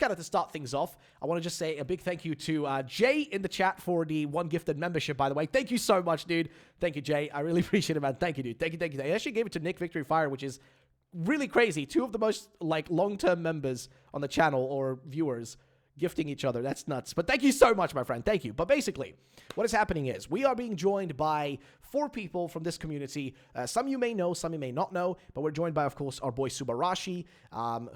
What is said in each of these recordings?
kind of to start things off, I want to just say a big thank you to Jay in the chat for the 1 gifted membership, by the way. Thank you so much, dude. Thank you, Jay. I really appreciate it, man. Thank you, dude. Thank you. I actually gave it to Nick Victory Fire, which is really crazy. 2 of the most, like, long-term members on the channel or viewers gifting each other. That's nuts. But thank you so much, my friend. Thank you. But basically, what is happening is we are being joined by 4 people from this community. Some you may know, some you may not know, but we're joined by, of course, our boy Subarashi,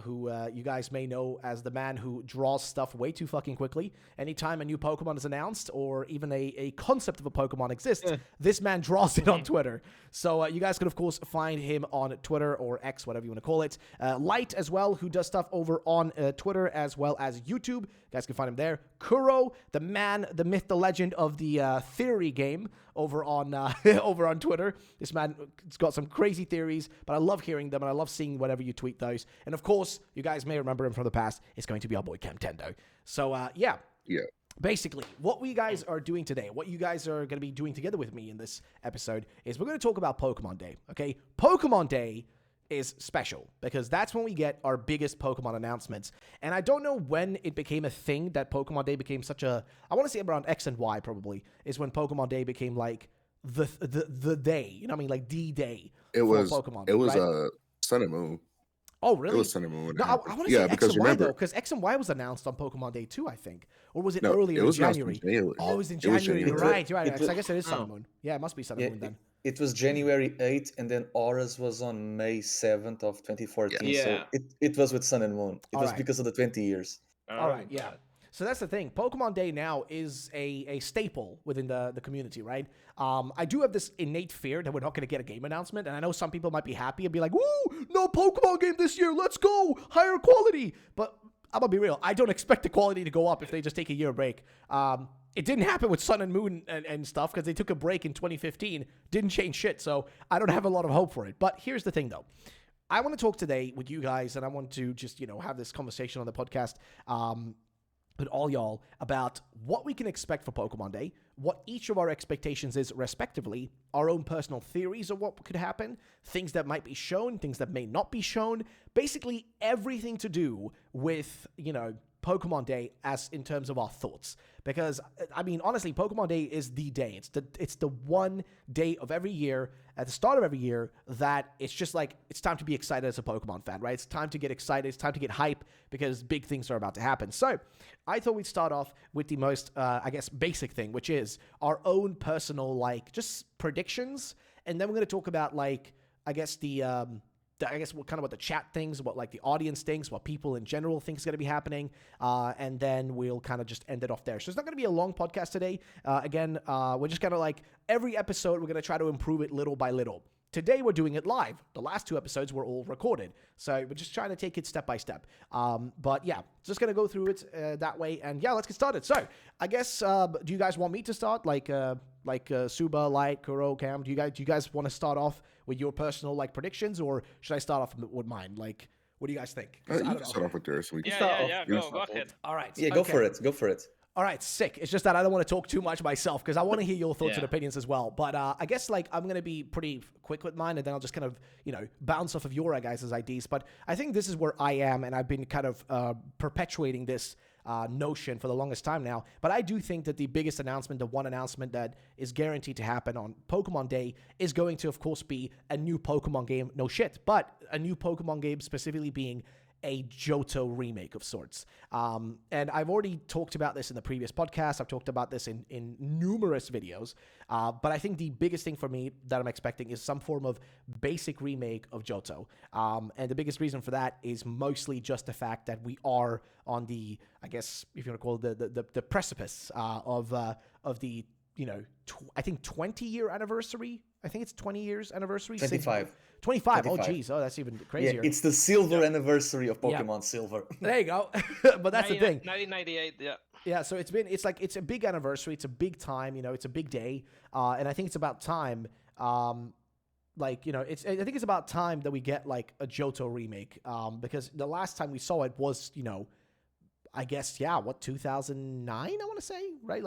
who you guys may know as the man who draws stuff way too fucking quickly. Anytime a new Pokemon is announced or even a concept of a Pokemon exists, this man draws it on Twitter. So you guys can, of course, find him on Twitter or X, whatever you want to call it. Light as well, who does stuff over on Twitter as well as YouTube. You guys can find him there. Kuro, the man, the myth, the legend of the theory game over on over on Twitter. This man's got some crazy theories, but I love hearing them and I love seeing whatever you tweet those. And of course, you guys may remember him from the past. It's going to be our boy Camtendo. So yeah. Basically, what we guys are doing today, what you guys are going to be doing together with me in this episode is we're going to talk about Pokemon Day. Okay, Pokemon Day is special because that's when we get our biggest Pokemon announcements. And I don't know when it became a thing that Pokemon Day became such a, I want to say around X and Y probably, is when Pokemon Day became like the day, you know what I mean? Like the day for Pokemon. It was right? Sun and Moon. Oh, really? It was Sun and Moon. No, I want to say X and Y, though, because X and Y was announced on Pokemon Day too, I think. Or was it earlier in January? Oh, it was in January. You're right. So I guess it is Sun and Moon. Yeah, it must be Sun and Moon then. It was January 8th, and then Auras was on May 7th of 2014. Yeah. So it was with Sun and Moon. It was because of the 20 years. All right, yeah. So that's the thing. Pokemon Day now is a staple within the community, right? I do have this innate fear that we're not going to get a game announcement, and I know some people might be happy and be like, woo, no Pokemon game this year, let's go, higher quality. But I'm going to be real. I don't expect the quality to go up if they just take a year break. It didn't happen with Sun and Moon and stuff because they took a break in 2015. Didn't change shit, so I don't have a lot of hope for it. But here's the thing, though. I want to talk today with you guys, and I want to just, have this conversation on the podcast with all y'all about what we can expect for Pokemon Day, what each of our expectations is respectively, our own personal theories of what could happen, things that might be shown, things that may not be shown, basically everything to do with, Pokemon Day as in terms of our thoughts. Because, I mean, honestly, Pokemon Day is the day. It's the one day of every year, at the start of every year, that it's just like, it's time to be excited as a Pokemon fan, right? It's time to get excited. It's time to get hype because big things are about to happen. So I thought we'd start off with the most, basic thing, which is our own personal, just predictions. And then we're going to talk about, what the chat thinks, what the audience thinks, what people in general think is going to be happening, and then we'll kind of just end it off there. So it's not going to be a long podcast today. We're just kind of every episode, we're going to try to improve it little by little. Today, we're doing it live. The last 2 episodes were all recorded. So we're just trying to take it step by step. But yeah, just going to go through it that way. And yeah, let's get started. So I guess, do you guys want me to start? Suba, Light, Kuro, Cam, do you guys want to start off with your personal predictions, or should I start off with mine? What do you guys think? You can start off with yours. So Go ahead. All right. Yeah, go for it. All right, sick. It's just that I don't want to talk too much myself because I want to hear your thoughts and opinions as well. But I guess I'm going to be pretty quick with mine, and then I'll just kind of, bounce off of your guys' ideas. But I think this is where I am, and I've been kind of perpetuating this notion for the longest time now. But I do think that the biggest announcement, the one announcement that is guaranteed to happen on Pokemon Day is going to, of course, be a new Pokemon game. No shit, but a new Pokemon game specifically being a Johto remake of sorts. And I've already talked about this in the previous podcast. I've talked about this in numerous videos. But I think the biggest thing for me that I'm expecting is some form of basic remake of Johto. And the biggest reason for that is mostly just the fact that we are on the, I guess, if you want to call it the precipice of the, I think 20-year anniversary. I think it's 20 years anniversary. 25. 25. Oh, geez. Oh, that's even crazier. Yeah, it's the silver anniversary of Pokemon Silver. There you go. But that's the thing. 1998, yeah. Yeah, so it's a big anniversary. It's a big time, it's a big day. And I think it's about time, I think it's about time that we get a Johto remake. Because the last time we saw it was, I guess, 2009, I want to say, right?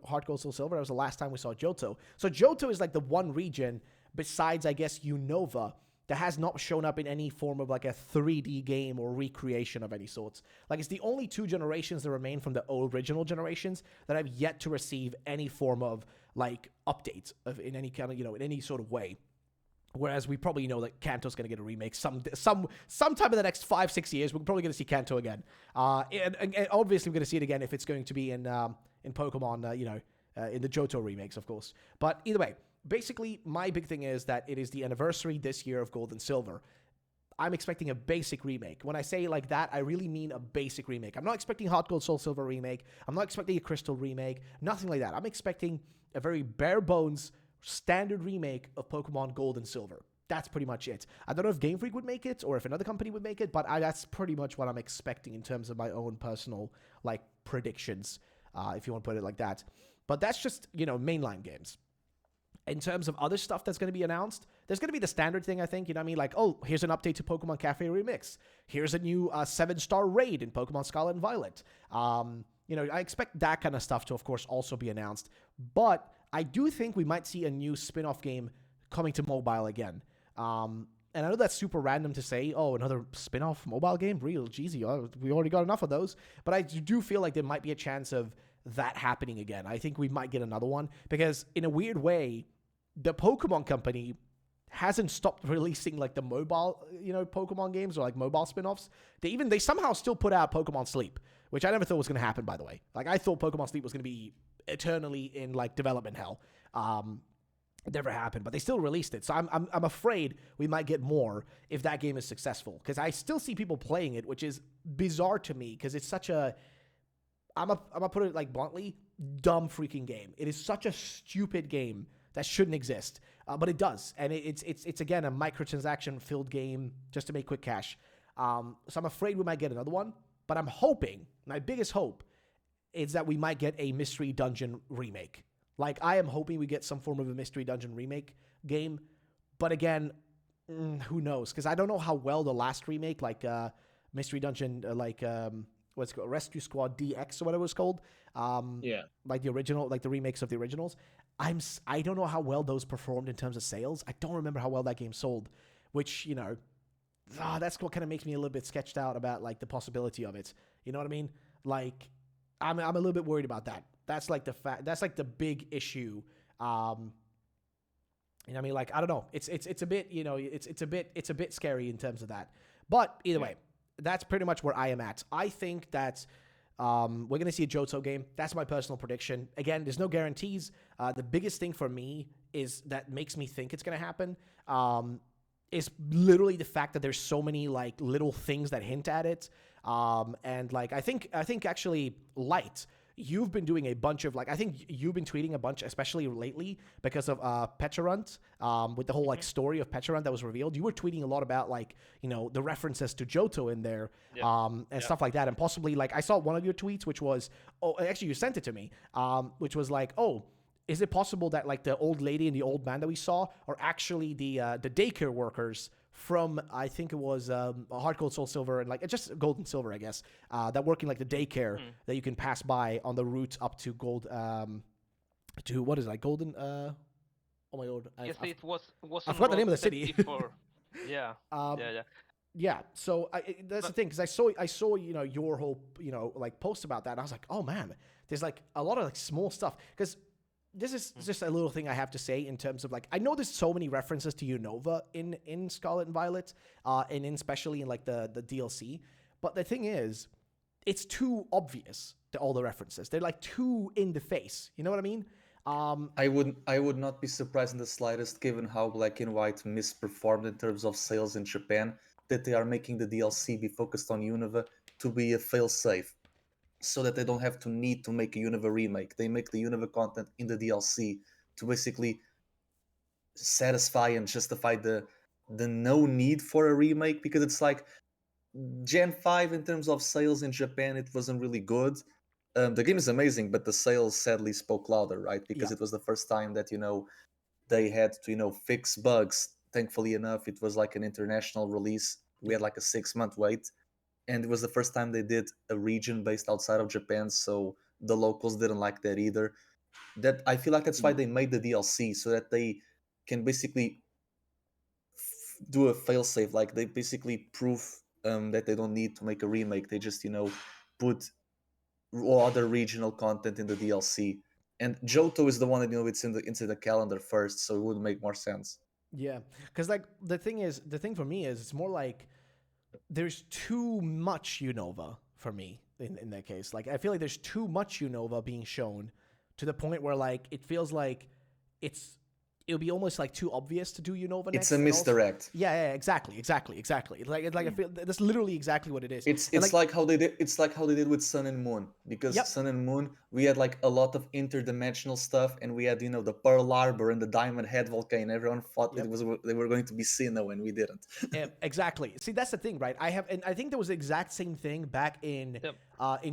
Heart Gold Soul Silver, that was the last time we saw Johto. So Johto is the one region besides, I guess, Unova, that has not shown up in any form of like a 3D game or recreation of any sorts. Like, it's the only 2 generations that remain from the original generations that have yet to receive any form of like updates in any kind of, in any sort of way. Whereas we probably know that Kanto's going to get a remake sometime in the next 5-6 years. We're probably going to see Kanto again. And obviously we're going to see it again if it's going to be in Pokemon, in the Johto remakes, of course. But either way, basically my big thing is that it is the anniversary this year of Gold and Silver. I'm expecting a basic remake. When I say like that, I really mean a basic remake. I'm not expecting Hot Gold Soul Silver remake. I'm not expecting a Crystal remake. Nothing like that. I'm expecting a very bare bones standard remake of Pokemon Gold and Silver. That's pretty much it. I don't know if Game Freak would make it or if another company would make it, but that's pretty much what I'm expecting in terms of my own personal like predictions, if you want to put it like that. But that's just, mainline games. In terms of other stuff that's going to be announced, there's going to be the standard thing, I think. You know what I mean? Like, oh, here's an update to Pokemon Cafe Remix. Here's a new 7-star raid in Pokemon Scarlet and Violet. I expect that kind of stuff to, of course, also be announced. But I do think we might see a new spin-off game coming to mobile again. And I know that's super random to say, oh, another spin-off mobile game? Real, jeezy, we already got enough of those. But I do feel like there might be a chance of that happening again. I think we might get another one because in a weird way, the Pokemon company hasn't stopped releasing like the mobile, Pokemon games or like mobile spin-offs. They somehow still put out Pokemon Sleep, which I never thought was going to happen, by the way. Like, I thought Pokemon Sleep was going to be eternally in like development hell. It never happened, but they still released it. So I'm afraid we might get more if that game is successful, because I still see people playing it, which is bizarre to me because it's such a, I'm gonna put it like bluntly, dumb freaking game. It is such a stupid game that shouldn't exist, but it does, and it's again a microtransaction filled game just to make quick cash. So I'm afraid we might get another one, but I'm hoping, my biggest hope is that we might get a Mystery Dungeon remake. Like, I am hoping we get some form of a Mystery Dungeon remake game, but again, who knows? Because I don't know how well the last remake, like Mystery Dungeon, what's it called, Rescue Squad DX or whatever it was called, like the original, like the remakes of the originals. I don't know how well those performed in terms of sales. I don't remember how well that game sold, which that's what kind of makes me a little bit sketched out about like the possibility of it. You know what I mean? Like, I'm a little bit worried about that. That's like the fact. That's like the big issue. I mean, like, I don't know. It's a bit, it's a bit scary in terms of that. But either way, that's pretty much where I am at. I think that we're gonna see a Johto game. That's my personal prediction. Again, there's no guarantees. The biggest thing for me is that makes me think it's gonna happen. Is literally the fact that there's so many like little things that hint at it. And like I think actually Light, you've been doing a bunch of like, I think you've been tweeting a bunch, especially lately because of Pecharunt, with the whole like story of Pecharunt that was revealed. You were tweeting a lot about like, the references to Johto in there, and stuff like that. And possibly like I saw one of your tweets, which was, actually you sent it to me, which was like, is it possible that like the old lady and the old man that we saw are actually the daycare workers from, I think it was Heart Gold Soul Silver and like just Gold and Silver, I guess, that work in like the daycare that you can pass by on the route up to Gold, to what is it, like Golden? Oh my God! It was. I forgot the name of the city. Yeah. Yeah, so that's the thing, because I saw your whole like post about that, and I was like, oh man, there's like a lot of like small stuff, because this is just a little thing I have to say in terms of like, I know there's so many references to Unova in Scarlet and Violet, and especially in like the DLC, but the thing is, it's too obvious, all the references. They're like too in the face. You know what I mean? I would not be surprised in the slightest, given how Black and White misperformed in terms of sales in Japan, that they are making the DLC be focused on Unova to be a fail-safe, so that they don't have to need to make a Unova remake. They make the Unova content in the DLC to basically satisfy and justify the no need for a remake, because it's like Gen 5 in terms of sales in Japan, it wasn't really good. The game is amazing, but the sales sadly spoke louder, right? Because it was the first time that, they had to, fix bugs. Thankfully enough, it was like an international release. We had like a 6-month wait. And it was the first time they did a region based outside of Japan, so the locals didn't like that either. I feel like that's why they made the DLC, so that they can basically do a failsafe. Like they basically prove that they don't need to make a remake. They just put other regional content in the DLC. And Johto is the one that it's in the calendar first, so it would make more sense. Yeah, because like the thing for me is it's more like there's too much Unova for me in that case. Like I feel like there's too much Unova being shown to the point where like it feels like it'll be almost like too obvious to do Unova next. It's a misdirect. Yeah, exactly. Like I feel that's literally exactly what it is. It's like how they did. It's like how they did with Sun and Moon, because Sun and Moon we had like a lot of interdimensional stuff, and we had the Pearl Harbor and the Diamond Head volcano. Everyone thought they were going to be Sinnoh, and we didn't. Yeah, exactly. See, that's the thing, right? And I think there was the exact same thing back in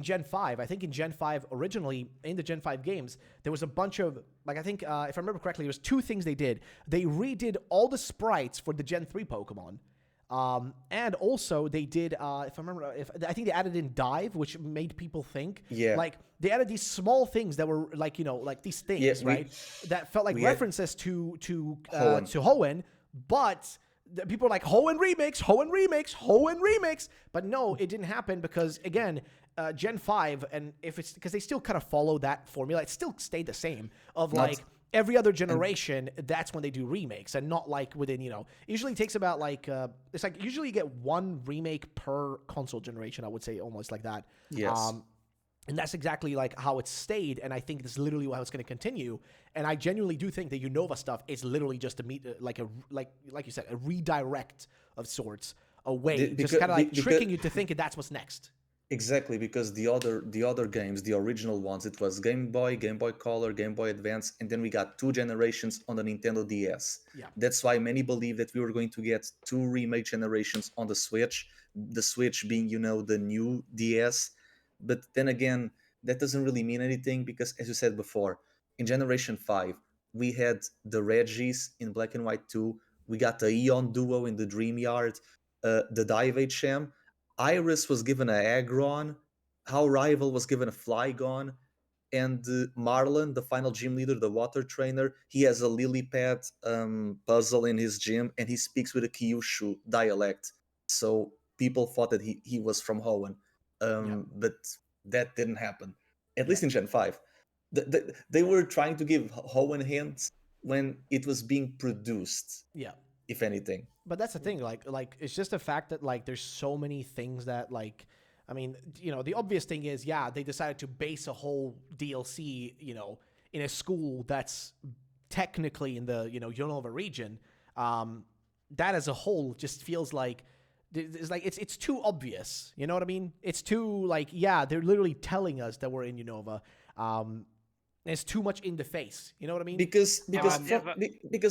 Gen 5. I think in Gen 5 originally in the Gen 5 games there was a bunch of like I think if I remember correctly, there was two things they did. They redid all the sprites for the Gen 3 Pokemon. And also they did, if I remember, I think they added in dive, which made people think. Yeah. Like they added these small things that were like like these things, right? That felt like references to Hoenn, but people are like Hoenn remakes. But no, it didn't happen because again, Gen 5, and if it's because they still kind of follow that formula, it still stayed the same of like. Every other generation, that's when they do remakes, and not like within, usually it takes about like, it's like usually you get one remake per console generation, I would say, almost like that. Yes. And that's exactly like how it stayed, and I think this is literally how it's going to continue. And I genuinely do think the Unova stuff is literally just like you said, a redirect of sorts away, just kind of like tricking you to think that's what's next. Exactly, because the other games, the original ones, it was Game Boy, Game Boy Color, Game Boy Advance, and then we got 2 generations on the Nintendo DS. Yeah. That's why many believe that we were going to get 2 remake generations on the Switch, the Switch being, the new DS. But then again, that doesn't really mean anything because, as you said before, in Generation 5, we had the Regis in Black and White 2, we got the Eon Duo in the Dream Yard, the Dive HM, Iris was given a Aggron, How Rival was given a Flygon, and Marlon, the final gym leader, the water trainer, he has a lily pad puzzle in his gym, and he speaks with a Kyushu dialect. So people thought that he was from Hoenn, but that didn't happen, at least in Gen 5. They were trying to give Hoenn hints when it was being produced. Yeah. If anything. But that's the thing, like it's just the fact that like there's so many things that like, I mean, the obvious thing is, they decided to base a whole DLC, in a school that's technically in the, Unova region. That as a whole just feels like it's too obvious. You know what I mean? It's too like, they're literally telling us that we're in Unova. It's too much in the face. You know what I mean? Because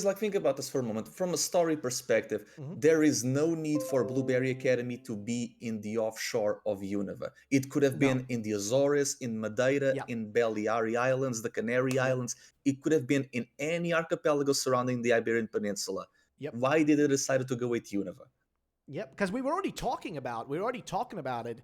like think about this for a moment. From a story perspective, there is no need for Blueberry Academy to be in the offshore of Unova. It could have been in the Azores, in Madeira, in Balearic Islands, the Canary Islands. It could have been in any archipelago surrounding the Iberian Peninsula. Yep. Why did they decide to go with Unova? Yep, because we were already talking about it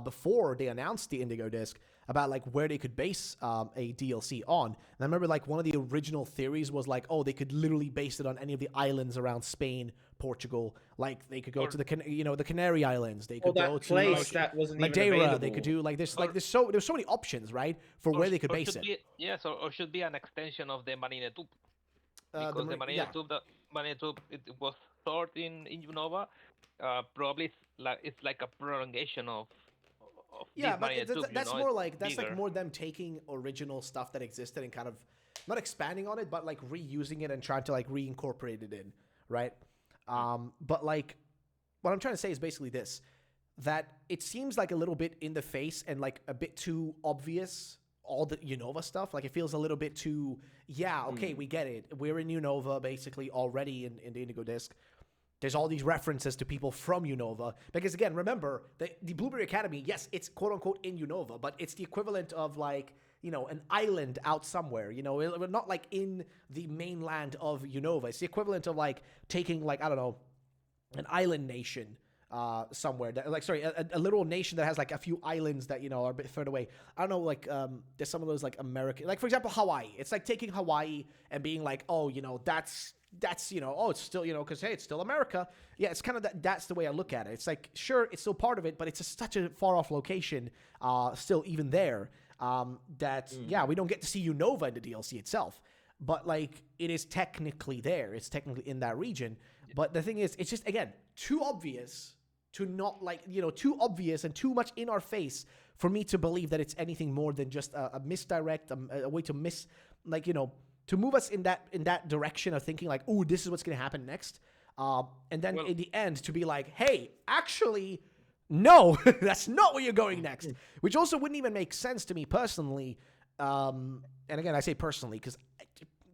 before they announced the Indigo Disc, about like where they could base a DLC on. And I remember like one of the original theories was like, they could literally base it on any of the islands around Spain, Portugal. Like they could go to the Canary Islands. They could go to like, that wasn't Madeira. even available. They could do like this. There's so many options, right, for where they could base it. Or should be an extension of the Marine Tube. Because the Marine Tube, it was stored in Unova. Probably it's like a prolongation of but that's more like like more them taking original stuff that existed and kind of not expanding on it, but like reusing it and trying to like reincorporate it in, right? But like what I'm trying to say is basically this, that it seems like a little bit in the face and like a bit too obvious, all the Unova stuff. Like it feels a little bit too, okay, we get it. We're in Unova basically already in the Indigo Disc. There's all these references to people from Unova. Because again, remember, the Blueberry Academy, yes, it's quote unquote in Unova, but it's the equivalent of like, an island out somewhere. We're not like in the mainland of Unova. It's the equivalent of like taking like, I don't know, an island nation somewhere. A little nation that has like a few islands that, are a bit further away. I don't know, like there's some of those like American, like for example, Hawaii. It's like taking Hawaii and being like, that's that's, oh, it's still, because hey, it's still America. Yeah, it's kind of that's the way I look at it. It's like, sure, it's still part of it, but it's such a far off location, still even there, that yeah, we don't get to see Unova in the DLC itself, but like it is technically there. It's technically in that region. But the thing is, it's just again too obvious to not like, too obvious and too much in our face for me to believe that it's anything more than just a misdirect, a way to like, to move us in that direction of thinking like, oh, this is what's going to happen next. And then in the end to be like, hey, actually, no, that's not where you're going next, which also wouldn't even make sense to me personally. And again, I say personally because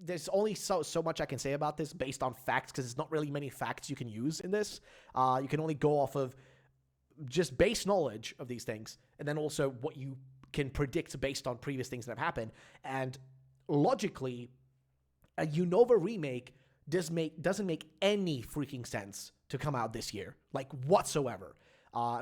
there's only so much I can say about this based on facts, because there's not really many facts you can use in this. You can only go off of just base knowledge of these things, and then also what you can predict based on previous things that have happened. And logically, a Unova remake doesn't make any freaking sense to come out this year, like whatsoever.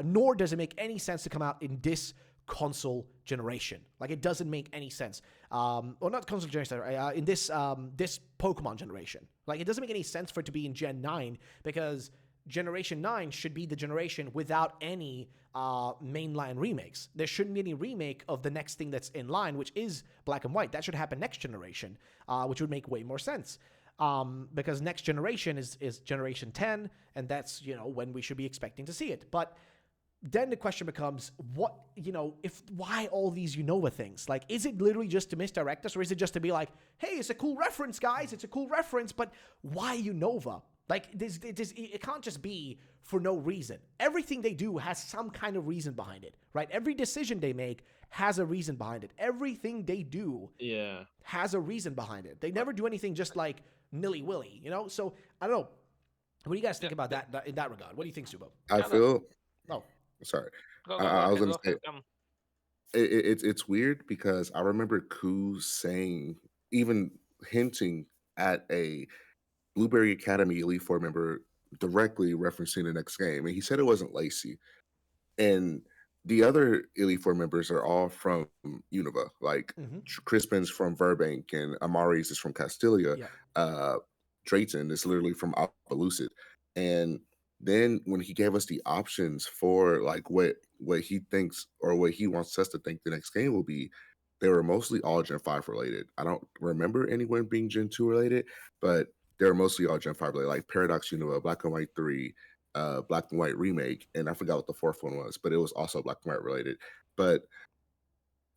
Nor does it make any sense to come out in this console generation. Like it doesn't make any sense. Or not console generation, in this Pokemon generation. Like it doesn't make any sense for it to be in Gen 9, because Generation 9 should be the generation without any mainline remakes. There shouldn't be any remake of the next thing that's in line, which is Black and White. That should happen next generation, which would make way more sense. Because next generation is Generation 10, and that's, when we should be expecting to see it. But then the question becomes, why all these Unova things? Like, is it literally just to misdirect us, or is it just to be like, hey, it's a cool reference, guys, it's a cool reference, but why Unova? Like, it can't just be for no reason. Everything they do has some kind of reason behind it, right? Every decision they make has a reason behind it. Everything they do has a reason behind it. They never do anything just like nilly-willy, So, I don't know. What do you guys think about that in that regard? What do you think, Subo? I feel. Oh. Sorry. Go I was ahead, going to say, it's weird because I remember Koo saying, even hinting at a Blueberry Academy Elite Four member directly referencing the next game, and he said it wasn't Lacey. And the other Elite Four members are all from Unova, like Crispin's from Burbank and Amari's is from Castilia. Yeah. Drayton is literally from Alpha Lucid. And then when he gave us the options for like what he thinks or what he wants us to think the next game will be, they were mostly all Gen 5 related. I don't remember anyone being Gen 2 related, but they're mostly all Gen 5 related, like Paradox Unova, Black and White 3, Black and White Remake, and I forgot what the fourth one was, but it was also Black and White related. But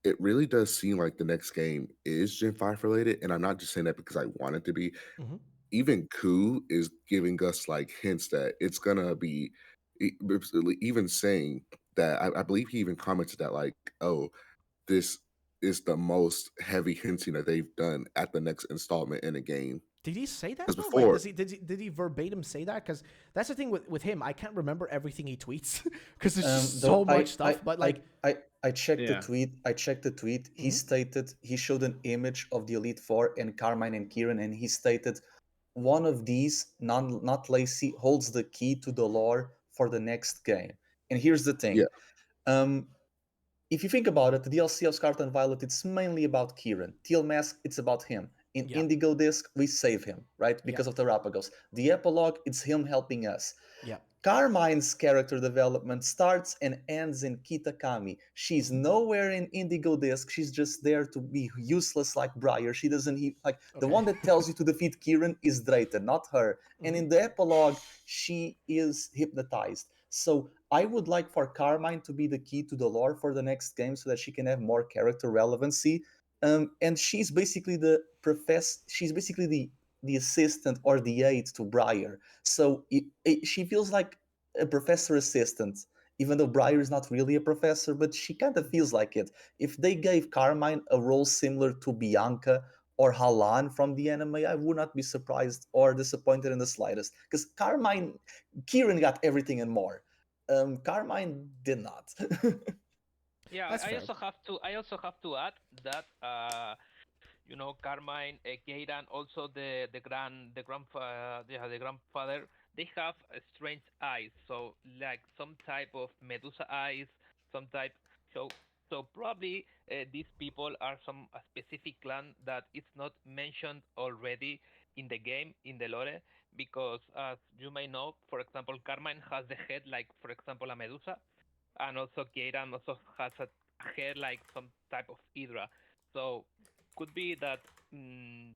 it really does seem like the next game is Gen 5 related, and I'm not just saying that because I want it to be. Even Koo is giving us like hints that it's gonna be, even saying that I believe he even commented that like, oh, this is the most heavy hinting that they've done at the next installment in a game. Did he say that? Because Though? before, Like, did he verbatim say that? Because that's the thing with him. I can't remember everything he tweets because there's just so much stuff. But like, I checked the tweet. I checked the tweet. He stated, he showed an image of the Elite Four and Carmine and Kieran, and he stated, one of these, not Lacey, holds the key to the lore for the next game. And here's the thing. If you think about it, the DLC of Scarlet and Violet, it's mainly about Kieran. Teal Mask, it's about him. In Indigo Disc, we save him, right? Because of the Rapagos. The epilogue, it's him helping us. Yeah. Carmine's character development starts and ends in Kitakami. She's nowhere in Indigo Disc. She's just there to be useless like Briar. She doesn't the one that tells you to defeat Kieran is Drayton, not her. And in the epilogue, she is hypnotized. So I would like for Carmine to be the key to the lore for the next game so that she can have more character relevancy. And she's basically the professor. She's basically the assistant or the aide to Briar. So she feels like a professor assistant, even though Briar is not really a professor, but she kind of feels like it. If they gave Carmine a role similar to Bianca or Halan from the anime, I would not be surprised or disappointed in the slightest. Because Kieran got everything and more. Carmine did not. Yeah, That's fair. I also have to add that Carmine, Gairan, also the grandfather, they have strange eyes, so like some type of Medusa eyes, some type. So probably these people are some a specific clan that it's not mentioned already in the game, in the lore, because as you may know, for example, Carmine has the head like, for example, a Medusa, and also Kieran also has a head like some type of Hydra. So could be that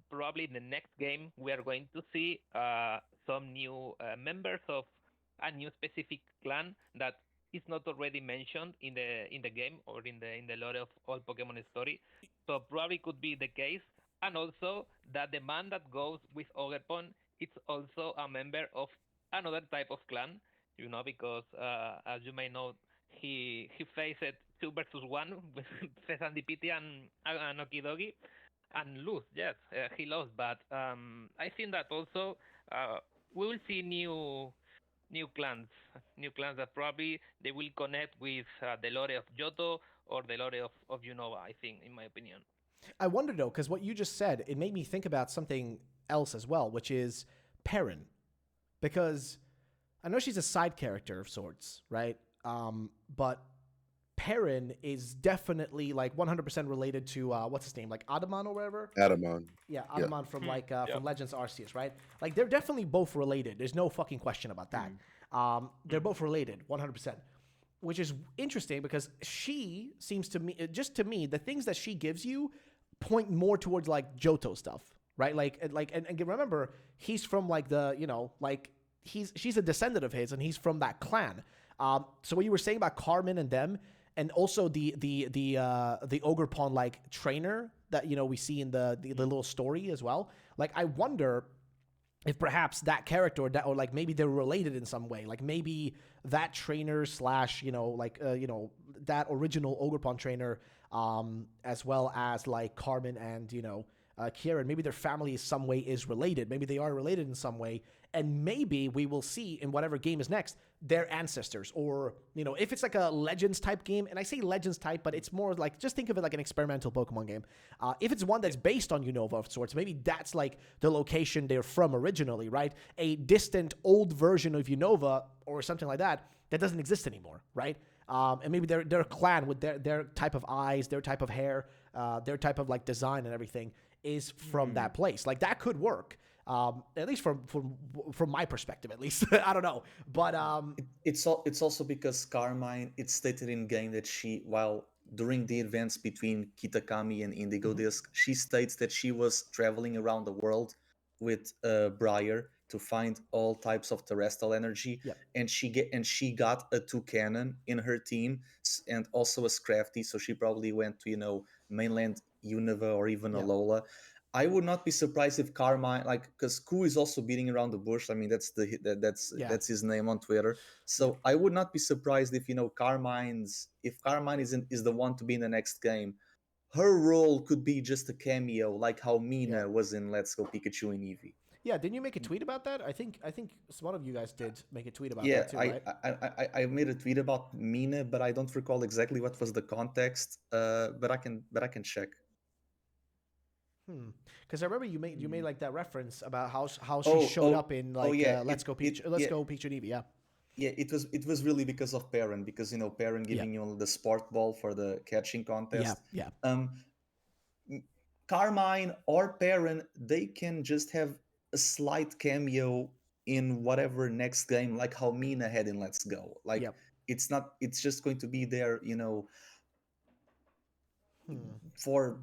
probably in the next game we are going to see some new members of a new specific clan that is not already mentioned in the game or in the lore of all Pokemon story. So probably could be the case, and also that the man that goes with Ogerpon it's also a member of another type of clan. You know, because as you may know, he faced 2 versus 1 with Fesandipiti and Okidogi and lose. Yes, he lost, but I think that also we will see new clans, new clans that probably they will connect with the lore of Johto or the lore of Unova. I think, in my opinion. I wonder though, because what you just said, it made me think about something else as well, which is Perrin, because I know she's a side character of sorts, right? But Perrin is definitely like 100% related to what's his name, like Adamon or whatever. Adamon. Yeah, Yeah. Adamon from from Legends Arceus, right? Like they're definitely both related. There's no fucking question about that. They're both related, 100%. Which is interesting because she seems to me, just to me, the things that she gives you point more towards like Johto stuff, right? And remember, he's from like the, like she's a descendant of his, and he's from that clan. So what you were saying about Carmen and them, and also the Ogerpon like trainer that we see in the little story as well. Like I wonder if perhaps that character or like maybe they're related in some way. Like maybe that trainer slash that original Ogerpon trainer, as well as like Carmen and Kieran, maybe their family in some way is related. Maybe they are related in some way, and maybe we will see in whatever game is next their ancestors, or if it's like a Legends type game, and I say Legends type, but it's more like, just think of it like an experimental Pokemon game. If it's one that's based on Unova of sorts, maybe that's like the location they're from originally, right? A distant old version of Unova or something like that doesn't exist anymore, right? And maybe their clan with their type of eyes, their type of hair, their type of like design and everything is from that place. Like that could work. At least from my perspective, at least. I don't know, but it's also because Carmine, it's stated in game that while during the events between Kitakami and Indigo Disc, she states that she was traveling around the world with Briar to find all types of terrestrial energy, and she got a Toucanon in her team, and also a Scrafty, so she probably went to mainland Unova or even Alola. I would not be surprised if Carmine, like, because Ku is also beating around the bush. I mean, that's his name on Twitter. So I would not be surprised if Carmine is the one to be in the next game. Her role could be just a cameo, like how Mina was in Let's Go Pikachu and Eevee. Yeah, didn't you make a tweet about that? I think one of you guys did make a tweet about that too, right? I made a tweet about Mina, but I don't recall exactly what was the context. But I can check. Because I remember you made like that reference about how she showed up in like Let's Go Pikachu and Eevee. Yeah, it was really because of Perrin, because Perrin giving you the sport ball for the catching contest. Carmine or Perrin, they can just have a slight cameo in whatever next game, like how Mina had in Let's Go. Like it's just going to be there, for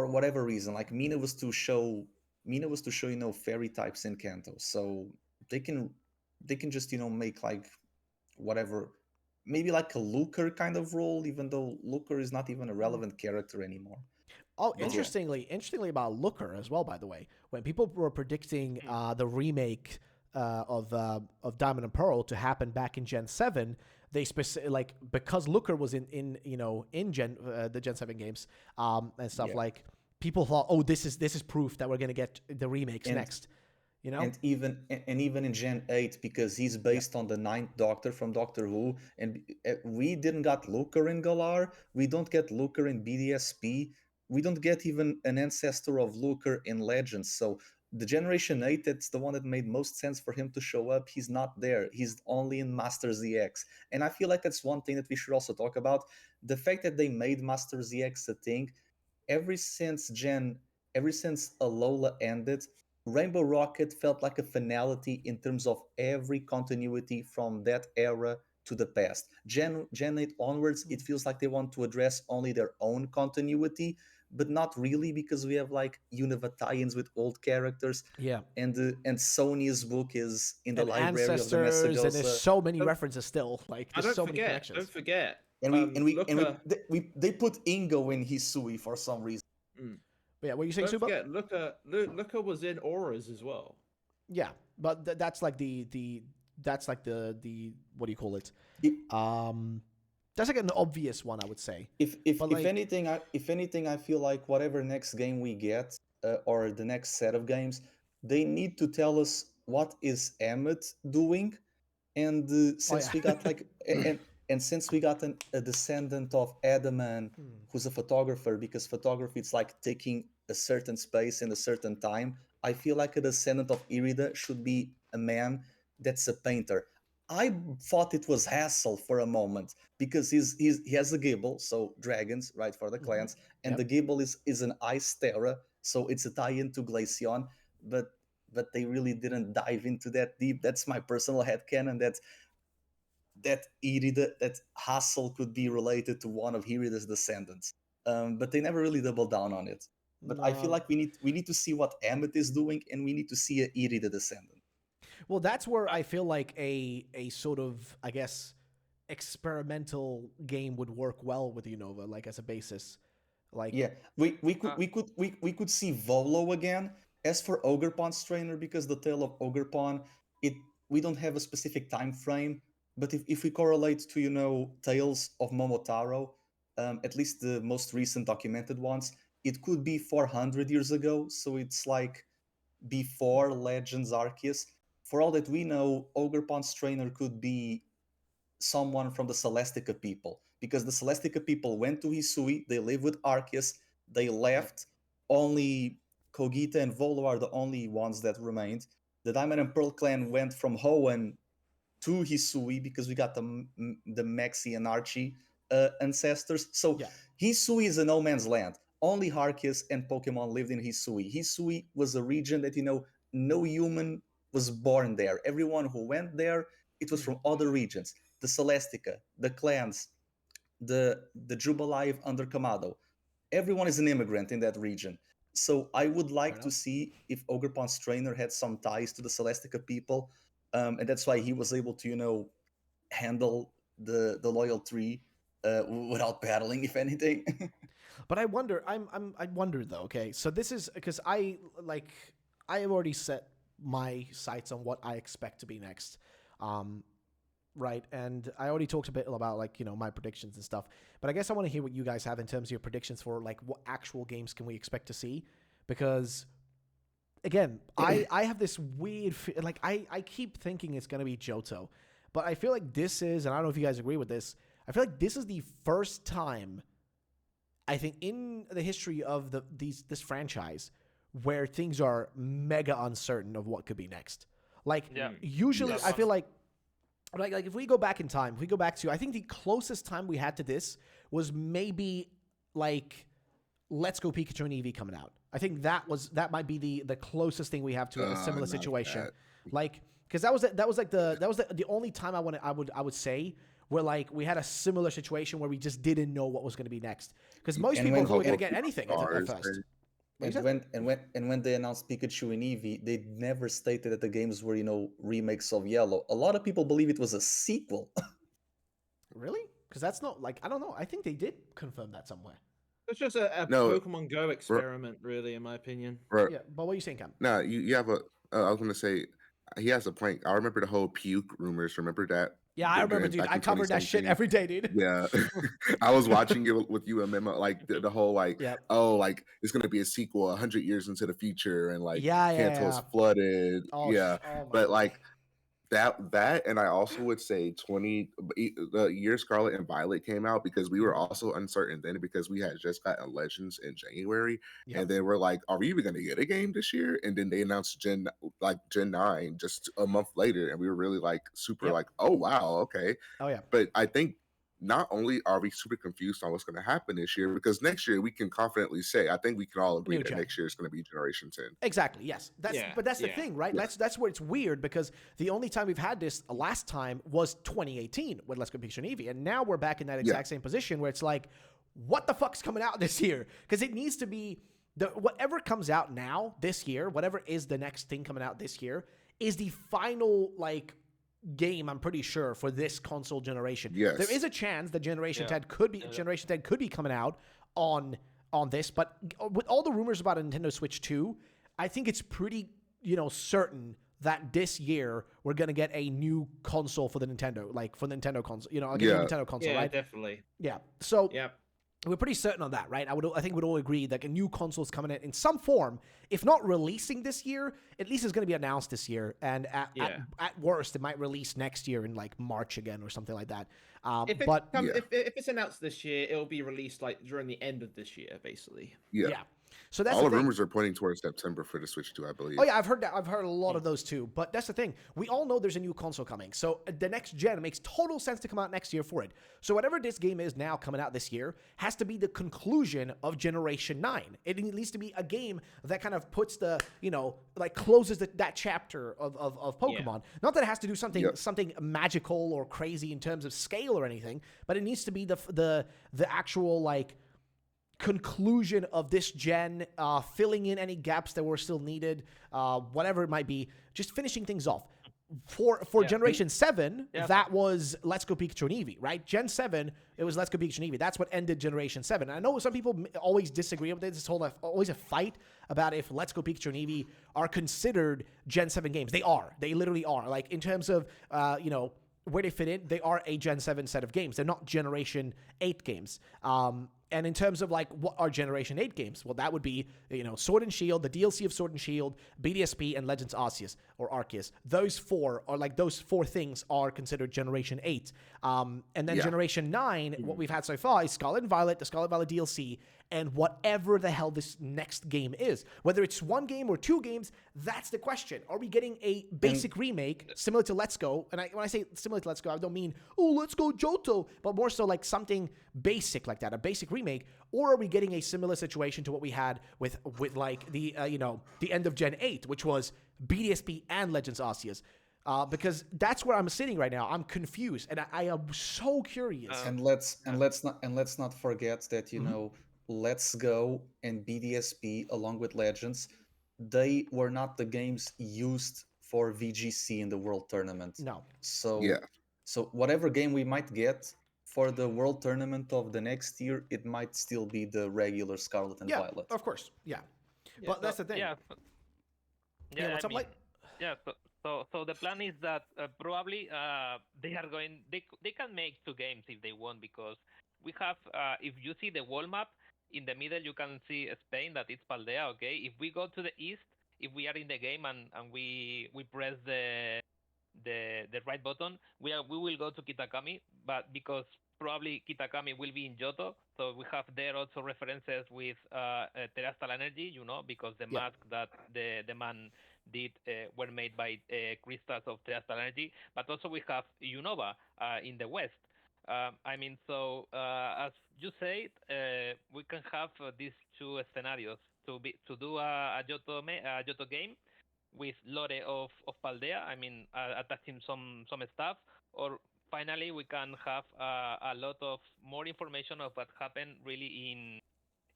whatever reason. Like Mina was to show fairy types in Kanto, so they can just make like whatever, maybe like a Looker kind of role, even though Looker is not even a relevant character anymore. Oh, interestingly about Looker as well, by the way, when people were predicting the remake of Diamond and Pearl to happen back in Gen 7, they because Looker was in Gen the Gen 7 games and stuff, like people thought, oh, this is proof that we're gonna get the remakes next. And even in Gen 8, because he's based on the 9th Doctor from Doctor Who, and we didn't got Looker in Galar, we don't get Looker in BDSP, we don't get even an ancestor of Looker in Legends. So the Generation 8, that's the one that made most sense for him to show up. He's not there. He's only in Master ZX. And I feel like that's one thing that we should also talk about. The fact that they made Master ZX a thing, ever since Alola ended, Rainbow Rocket felt like a finality in terms of every continuity from that era to the past. Gen 8 onwards, it feels like they want to address only their own continuity, but not really, because we have like Unova tie-ins with old characters, Yeah. and Sony's book is in the And library of the ancestors, and there's Massagosa. so many Don't- references still. Like, I there's so don't many forget. connections. Don't forget. And they put Ingo in Hisui for some reason. Mm, But yeah, what are you saying, don't Suba? forget. Luca was in Auras as well. Yeah, but that's like the that's like the what do you call it? It- That's like an obvious one, I would say. If But, like- if anything, I feel like whatever next game we get, or the next set of games, they need to tell us what is Emmet doing, and since yeah. we got like and since we got a descendant of Adaman, who's a photographer, because photography it's like taking a certain space in a certain time. I feel like a descendant of Irida should be a man that's a painter. I thought it was Hassel for a moment, because he has a gibble, so dragons, right, for the clans, and Yep. the gibble is an ice terra, so it's a tie-in to Glaceon, but they really didn't dive into that deep. That's my personal headcanon, that Irida, that Hassel could be related to one of Irida's descendants. But they never really doubled down on it. But I feel No. like we need to see what Emmet is doing, and we need to see a Irida descendant. Well, that's where I feel like a sort of, I guess, experimental game would work well with Unova, like as a basis. Like, Yeah, we could see Volo again. As for Ogerpon's trainer, because the tale of Ogerpon, we don't have a specific time frame. But if we correlate to tales of Momotaro, at least the most recent documented ones, it could be 400 years ago. So it's like before Legends Arceus. For all that we know, Ogerpon's trainer could be someone from the Celestica people, because the Celestica people went to Hisui, they live with Arceus, they left. Only Kogita and Volo are the only ones that remained. The Diamond and Pearl clan went from Hoenn to Hisui, because we got the Maxi and Archie ancestors. So Yeah. Hisui is a no man's land. Only Arceus and Pokemon lived in Hisui. Hisui was a region that no human was born there. Everyone who went there, it was from other regions. The Celestica, the clans, the Jubilife under Kamado. Everyone is an immigrant in that region. So I would like to see if Ogerpon's trainer had some ties to the Celestica people, and that's why he was able to handle the loyal tree without battling, if anything. But I wonder, I wonder though. Okay, so this is because I have already set my sights on what I expect to be next, right? And I already talked a bit about my predictions and stuff. But I guess I want to hear what you guys have in terms of your predictions for what actual games can we expect to see, because again, I have this weird I keep thinking it's gonna be Johto, but I feel like this is, and I don't know if you guys agree with this. I feel like this is the first time, I think, in the history of this franchise where things are mega uncertain of what could be next. Usually, Yes. I feel like if we go back in time, if we go back to, I think the closest time we had to this was maybe Let's Go Pikachu and Eevee coming out. I think that might be the closest thing we have to a similar not situation. that. Because that was the only time I would say where we had a similar situation where we just didn't know what was going to be next. Because most people were going to get anything at first. And when they announced Pikachu and Eevee, they never stated that the games were remakes of Yellow. A lot of people believe it was a sequel. Really? Because that's not I don't know. I think they did confirm that somewhere. It's just a No, Pokemon Go experiment, really, in my opinion. Bro, Yeah, but what are you saying, Cam? no, you have a. I was gonna say he has a point. I remember the whole puke rumors. Remember that? Yeah, I remember, dude. Back I in covered that shit 2017. every day, dude. Yeah, I was watching it with you and Memo, the whole Yep. it's gonna be a sequel 100 years into the future, and Yeah. Kanto's flooded. Oh, Yeah, oh my but God. that, and I also would say the year Scarlet and Violet came out, because we were also uncertain then, because we had just gotten Legends in January, Yep. and they were like, "Are we even gonna get a game this year?" And then they announced Gen 9 just a month later, and we were really super Yep. "Oh wow, okay." Oh yeah. But I think not only are we super confused on what's going to happen this year, because next year we can confidently say, I think we can all agree New that gen. next year is going to be Generation 10. Exactly. Yes. But that's the Yeah. thing, right? Yeah. That's where it's weird, because the only time we've had this last time was 2018 with Let's Go Pikachu and Eevee, and now we're back in that exact same position where it's like, what the fuck's coming out this year? Because it needs to be whatever comes out now this year, whatever is the next thing coming out this year, is the final game, I'm pretty sure, for this console generation. Yes. There is a chance that Generation 10 could be coming out on this, but with all the rumors about a Nintendo Switch 2, I think it's pretty, certain that this year we're going to get a new console for the Nintendo, for the Nintendo console, a new Nintendo console, Yeah, right? definitely. Yeah. So Yep. we're pretty certain on that, right? I think we'd all agree that a new console is coming in some form. If not releasing this year, at least it's going to be announced this year. And at worst, it might release next year in March again or something like that. If it's announced this year, it'll be released during the end of this year, basically. Yeah. So that's all the the thing. rumors are pointing towards September for the Switch 2, I believe. Oh yeah, I've heard that. I've heard a lot of those too. But that's the thing. We all know there's a new console coming. So the next gen makes total sense to come out next year for it. So whatever this game is now coming out this year has to be the conclusion of Generation 9. It needs to be a game that kind of puts the, closes that chapter of Pokemon. Yeah. Not that it has to do something magical or crazy in terms of scale or anything, but it needs to be the actual conclusion of this gen, filling in any gaps that were still needed, whatever it might be, just finishing things off. For Generation 7, that was Let's Go Pikachu and Eevee, right? Gen 7, it was Let's Go Pikachu and Eevee. That's what ended Generation 7. And I know some people always disagree with this always a fight about if Let's Go Pikachu and Eevee are considered Gen 7 games. They are. They literally are. In terms of, where they fit in, they are a Gen 7 set of games. They're not Generation 8 games. And in terms of what are Generation 8 games? Well, that would be, Sword and Shield, the DLC of Sword and Shield, BDSP, and Legends Arceus or Arceus. Those four things are considered Generation 8. And then Generation 9, what we've had so far is Scarlet and Violet, the Scarlet Violet DLC, and whatever the hell this next game is. Whether it's one game or two games, that's the question. Are we getting a basic remake similar to Let's Go? And when I say similar to Let's Go, I don't mean, Let's Go Johto, but more so something basic like that, a basic remake. Or are we getting a similar situation to what we had with the end of Gen 8, which was BDSP and Legends Arceus? Because that's where I'm sitting right now. I'm confused, and I am so curious. And let's not forget that Let's Go and BDSP along with Legends, they were not the games used for VGC in the World Tournament. No. So whatever game we might get for the World Tournament of the next year, it might still be the regular Scarlet and Violet. Of course. Yeah. But that's the thing. What's up, Light? So the plan is that probably they can make two games if they want, because we have if you see the wall map in the middle, you can see Spain, that it's Paldea. Okay, if we go to the east, if we are in the game and we press the right button, we will go to Kitakami, but because probably Kitakami will be in Johto, so we have there also references with terrestrial energy, because the mask that the man did were made by crystals of terrestrial energy, but also we have Unova in the west. As you said, we can have these two scenarios to do a Johto game with lore of Paldea. Attaching some stuff, or finally we can have a lot of more information of what happened really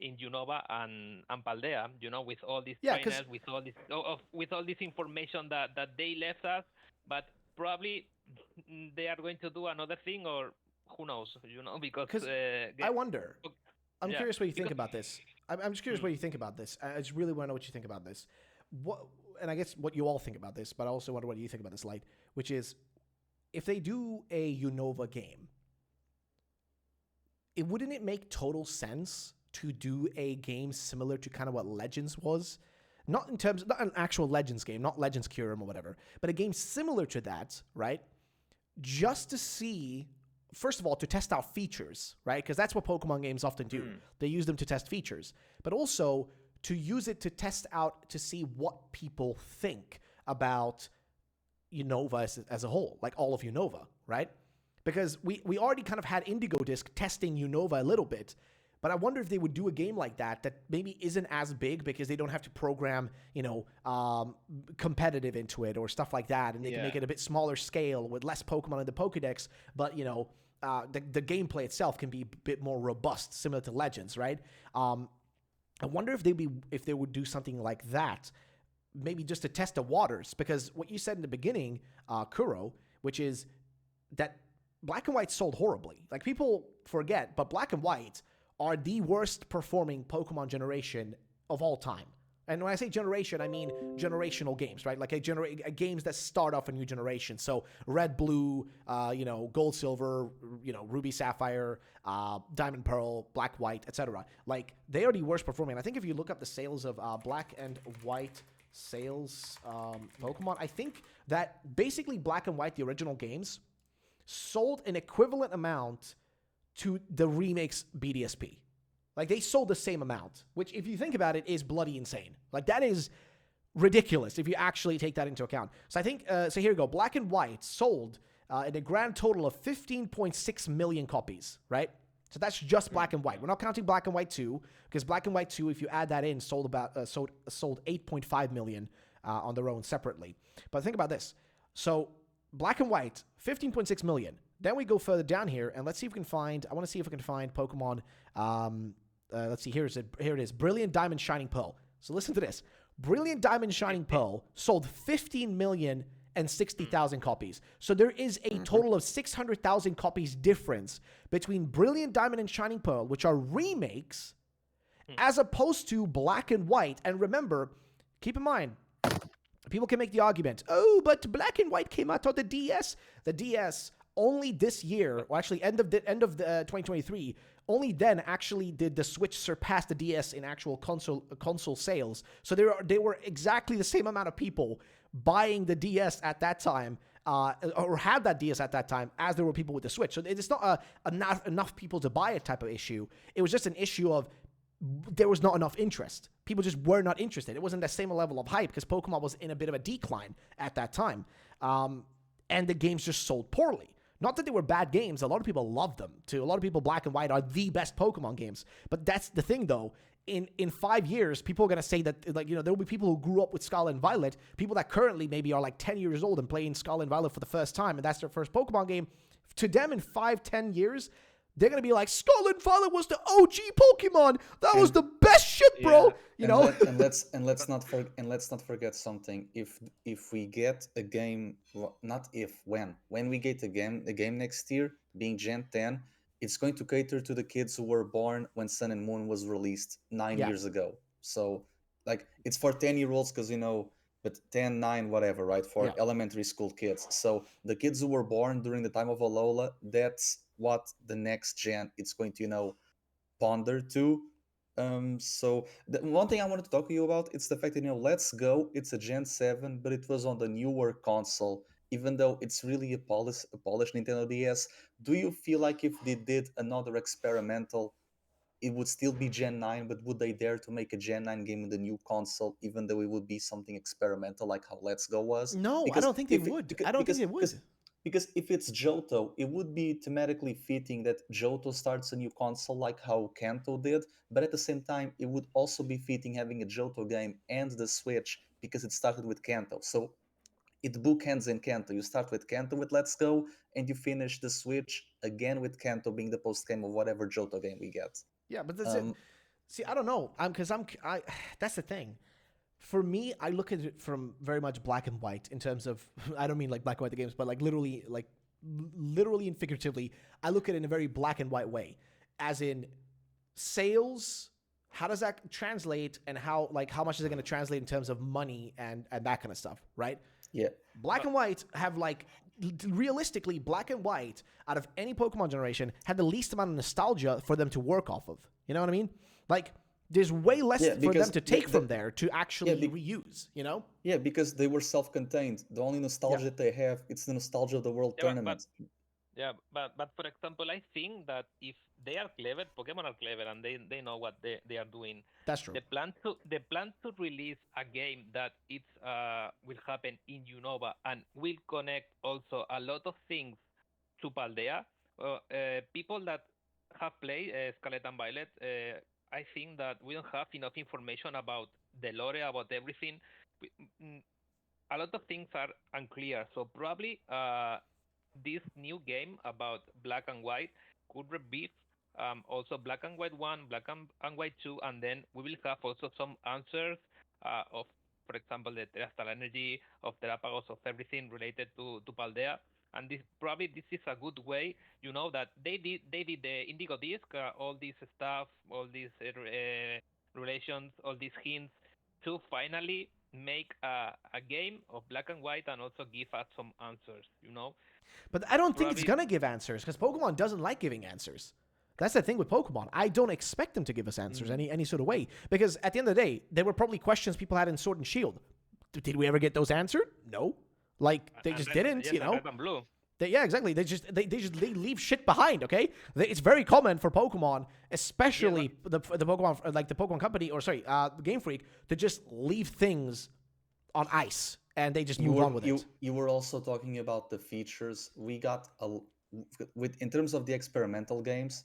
in Unova and Paldea. With all these trainers, with all this information that they left us, but probably they are going to do another thing, or who knows, because I wonder. I'm curious what you think about this. I'm just curious what you think about this. I just really want to know what you think about this. And I guess what you all think about this, but I also wonder what you think about this, Light, which is, if they do a Unova game, wouldn't it make total sense to do a game similar to kind of what Legends was? Not an actual Legends game, not Legends Kyurem or whatever, but a game similar to that, right? Just to see, first of all, to test out features, right? Because that's what Pokemon games often do. They use them to test features, but also to use it to test out, to see what people think about Unova as a whole, all of Unova, right? Because we already kind of had Indigo Disc testing Unova a little bit, but I wonder if they would do a game like that maybe isn't as big because they don't have to program, competitive into it or stuff like that, and they can make it a bit smaller scale with less Pokemon in the Pokedex, but the gameplay itself can be a bit more robust, similar to Legends, right? I wonder if they would do something like that, maybe just to test the waters, because what you said in the beginning, Kuro, which is that Black and White sold horribly. Like, people forget, but Black and White are the worst performing Pokemon generation of all time. And when I say generation, I mean generational games, right? Like games that start off a new generation. So Red, Blue, Gold, Silver, Ruby, Sapphire, Diamond, Pearl, Black, White, etc. Like, they are the worst performing. I think if you look up the sales of Black and White sales Pokemon, I think that basically Black and White, the original games, sold an equivalent amount to the remakes BDSP. Like, they sold the same amount, which, if you think about it, is bloody insane. Like, that is ridiculous if you actually take that into account. So I think, so here we go. Black and White sold in a grand total of 15.6 million copies, right? So that's just Black and White. We're not counting Black and White 2, because Black and White 2, if you add that in, sold 8.5 million on their own separately. But think about this. So Black and White, 15.6 million. Then we go further down here, and let's see if we can find, I want to see if we can find Pokemon. Let's see, here it is. Brilliant Diamond Shining Pearl. So listen to this. Brilliant Diamond Shining Pearl sold 15,060,000 copies. So there is a total of 600,000 copies difference between Brilliant Diamond and Shining Pearl, which are remakes, as opposed to Black and White. And remember, keep in mind, people can make the argument, oh, but Black and White came out on the DS. The DS only this year, or actually end of 2023, only then actually did the Switch surpass the DS in actual console sales. So they were exactly the same amount of people buying the DS at that time, or had that DS at that time, as there were people with the Switch. So it's not not enough people to buy it type of issue. It was just an issue of there was not enough interest. People just were not interested. It wasn't the same level of hype because Pokemon was in a bit of a decline at that time. And the games just sold poorly. Not that they were bad games. A lot of people loved them, too. A lot of people, Black and White are the best Pokemon games. But that's the thing, though. In 5 years, people are going to say that, like, there will be people who grew up with Scarlet and Violet, people that currently maybe are like 10 years old and playing Scarlet and Violet for the first time, and that's their first Pokemon game. To them, in 5-10 years, they're going to be like, Scarlet and Violet was the OG Pokemon. That was the best shit, bro. Let's not forget something. If we get a game, when we get a game next year, being Gen 10, it's going to cater to the kids who were born when Sun and Moon was released 9 years ago. So, like, it's for 10-year-olds because, but 10, 9, whatever, right? For elementary school kids. So the kids who were born during the time of Alola, that's what the next gen it's going to, ponder to. So the one thing I wanted to talk to you about, it's the fact that, Let's Go, it's a Gen 7, but it was on the newer console, even though it's really a polished Nintendo DS. Do you feel like if they did another experimental, it would still be Gen 9, but would they dare to make a Gen 9 game in the new console, even though it would be something experimental like how Let's Go was? No, I don't think they would. I don't think they would. Because if it's Johto, it would be thematically fitting that Johto starts a new console like how Kanto did, but at the same time, it would also be fitting having a Johto game and the Switch because it started with Kanto. So it bookends in Kanto. You start with Kanto with Let's Go, and you finish the Switch again with Kanto being the post-game of whatever Johto game we get. Yeah, but that's it. See, I don't know. That's the thing. For me, I look at it from very much Black and White in terms of, I don't mean like Black and White the games, but like literally and figuratively, I look at it in a very black and white way. As in sales, how does that translate, and how much is it going to translate in terms of money and that kind of stuff, right? Yeah. Black and White have realistically, Black and White, out of any Pokemon generation, had the least amount of nostalgia for them to work off of. You know what I mean? Like, there's way less for them to take from there to actually reuse, Yeah, because they were self-contained. The only nostalgia that they have, it's the nostalgia of the World Tournament. But for example, I think that if they are clever, Pokemon are clever, and they know what they are doing. That's true. The plan to release a game that will happen in Unova and will connect also a lot of things to Paldea. People that have played Scarlet and Violet, I think that we don't have enough information about the lore, about everything. Mm, a lot of things are unclear. So probably this new game about Black and White could be also Black and White 1, and White 2, and then we will have also some answers of, for example, the terrestrial energy, of Terapagos, of everything related to Paldea. And this is a good way, that they did the Indigo Disc, all this stuff, all these relations, all these hints, to finally make a game of Black and White and also give us some answers. But I don't think it's Probably, gonna give answers because Pokemon doesn't like giving answers. That's the thing with Pokemon. I don't expect them to give us answers any sort of way because at the end of the day, there were probably questions people had in Sword and Shield. Did we ever get those answered? No. Like they just didn't, yes, Red and Blue. Yeah, exactly. They leave shit behind. Okay, it's very common for Pokemon, especially the Pokemon like the Pokemon Company or Game Freak, to just leave things on ice and they just move on with it. You were also talking about the features. We got in terms of the experimental games.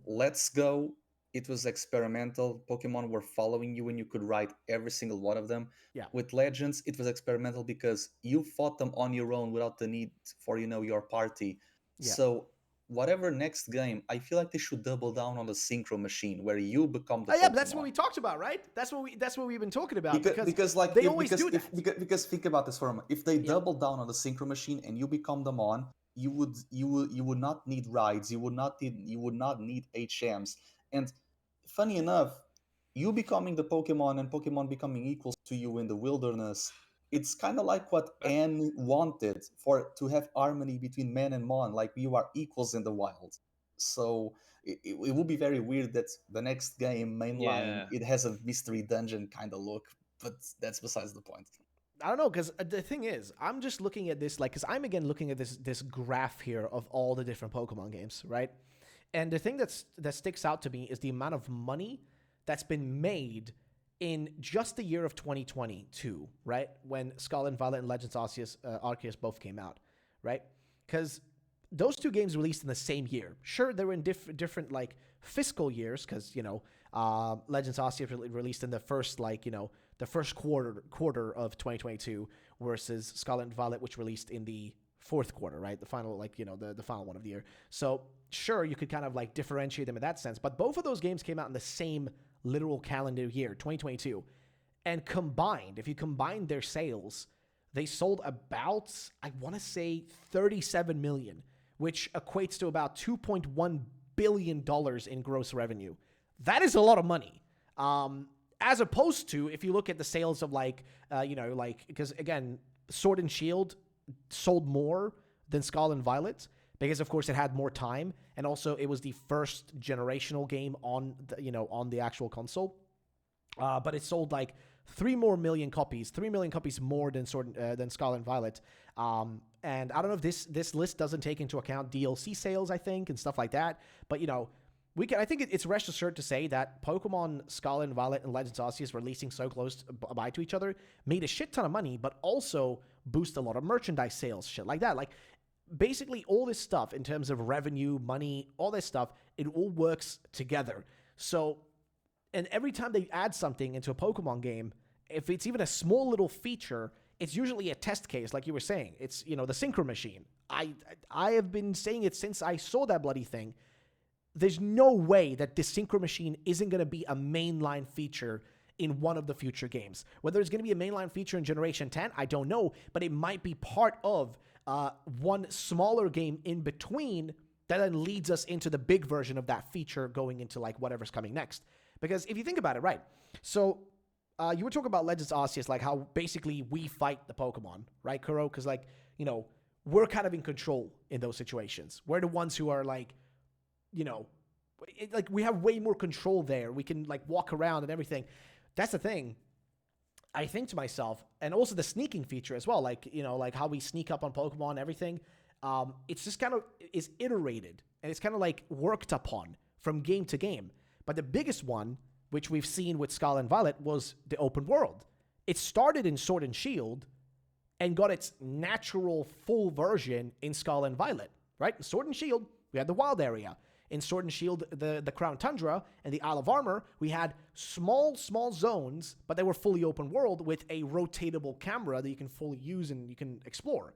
Let's Go. It was experimental. Pokemon were following you and you could ride every single one of them. Yeah. With Legends, it was experimental because you fought them on your own without the need for, your party. Yeah. So whatever next game, I feel like they should double down on the synchro machine where you become the yeah, Pokemon. that's what we talked about, right? That's what we've been talking about. Because they always do that. Because think about this for a moment. If they double down on the synchro machine and you become the Mon, you would not need rides. You would not need HMs. And funny enough, you becoming the Pokemon and Pokemon becoming equals to you in the wilderness, it's kind of like what Anne wanted to have harmony between man and Mon, like you are equals in the wild. So it would be very weird that the next game, mainline, it has a mystery dungeon kind of look, but that's besides the point. I don't know, because the thing is, I'm just looking at this, because I'm again looking at this graph here of all the different Pokemon games, right? And the thing that sticks out to me is the amount of money that's been made in just the year of 2022, right? When Scarlet and Violet and Legends Arceus both came out, right? Because those two games released in the same year. Sure, they were in different like fiscal years, because Legends Arceus released in the first the first quarter of 2022, versus Scarlet and Violet, which released in the fourth quarter, right? The final, the final one of the year. So sure, you could kind of differentiate them in that sense, but both of those games came out in the same literal calendar year, 2022. And combined, if you combine their sales, they sold about, I want to say 37 million, which equates to about $2.1 billion in gross revenue. That is a lot of money. As opposed to, if you look at the sales of because again, Sword and Shield sold more than Scarlet and Violet because of course it had more time, and also it was the first generational game on the actual console. But it sold 3 million copies more than Scarlet and Violet. And I don't know if this list doesn't take into account DLC sales, I think, and stuff like that. But I think it's rest assured to say that Pokemon Scarlet and Violet and Legends Arceus releasing so close by to each other made a shit ton of money, but also boost a lot of merchandise sales, shit like that. Basically all this stuff in terms of revenue, money, all this stuff, it all works together. So, and every time they add something into a Pokemon game, if it's even a small little feature, it's usually a test case, like you were saying. It's, the synchro machine. I have been saying it since I saw that bloody thing. There's no way that this synchro machine isn't going to be a mainline feature in one of the future games. Whether it's going to be a mainline feature in Generation 10, I don't know, but it might be part of one smaller game in between that then leads us into the big version of that feature going into whatever's coming next. Because if you think about it, right? So you were talking about Legends Arceus, how basically we fight the Pokemon, right, Kuro? Because we're kind of in control in those situations. We're the ones who are we have way more control there. We can walk around and everything. That's the thing. I think to myself, and also the sneaking feature as well, how we sneak up on Pokemon and everything. It's just kind of is iterated and it's kind of worked upon from game to game. But the biggest one, which we've seen with Scarlet and Violet, was the open world. It started in Sword and Shield and got its natural full version in Scarlet and Violet. right? In Sword and Shield, we had the wild area. In Sword and Shield, the Crown Tundra and the Isle of Armor, we had small zones, but they were fully open world with a rotatable camera that you can fully use and you can explore.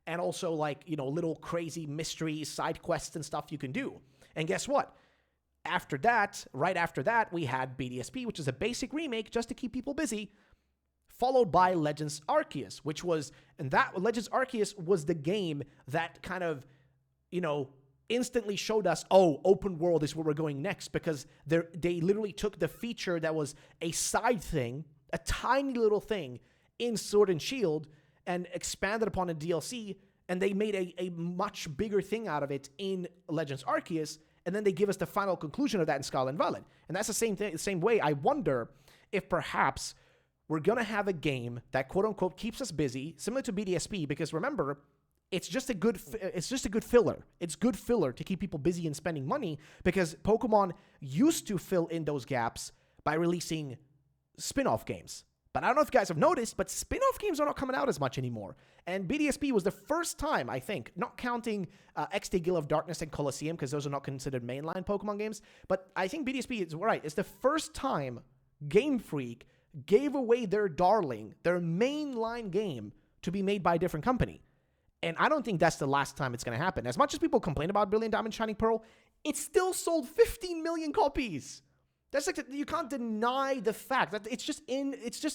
And also, like, you know, little crazy mystery side quests and stuff you can do. And guess what? After that, right after that, we had BDSP, which is a basic remake just to keep people busy, followed by Legends Arceus, which was, and that Legends Arceus was the game that kind of, you know, instantly showed us, oh, open world is where we're going next, because they literally took the feature that was a side thing, a tiny little thing in Sword and Shield, and expanded upon a DLC, and they made a much bigger thing out of it in Legends Arceus, and then they give us the final conclusion of that in Scarlet and Violet. And that's the same thing, the same way. I wonder if perhaps we're gonna have a game that quote unquote keeps us busy, similar to BDSP, because remember, it's just a good filler. It's good filler to keep people busy and spending money, because Pokemon used to fill in those gaps by releasing spin-off games. But I don't know if you guys have noticed, but spin-off games are not coming out as much anymore. And BDSP was the first time, I think, not counting XD Guild of Darkness and Colosseum, because those are not considered mainline Pokemon games, but I think BDSP is right. It's the first time Game Freak gave away their darling, their mainline game, to be made by a different company. And I don't think that's the last time it's going to happen. As much as people complain about Brilliant Diamond Shining Pearl, it still sold 15 million copies. That's like, you can't deny the fact that it's just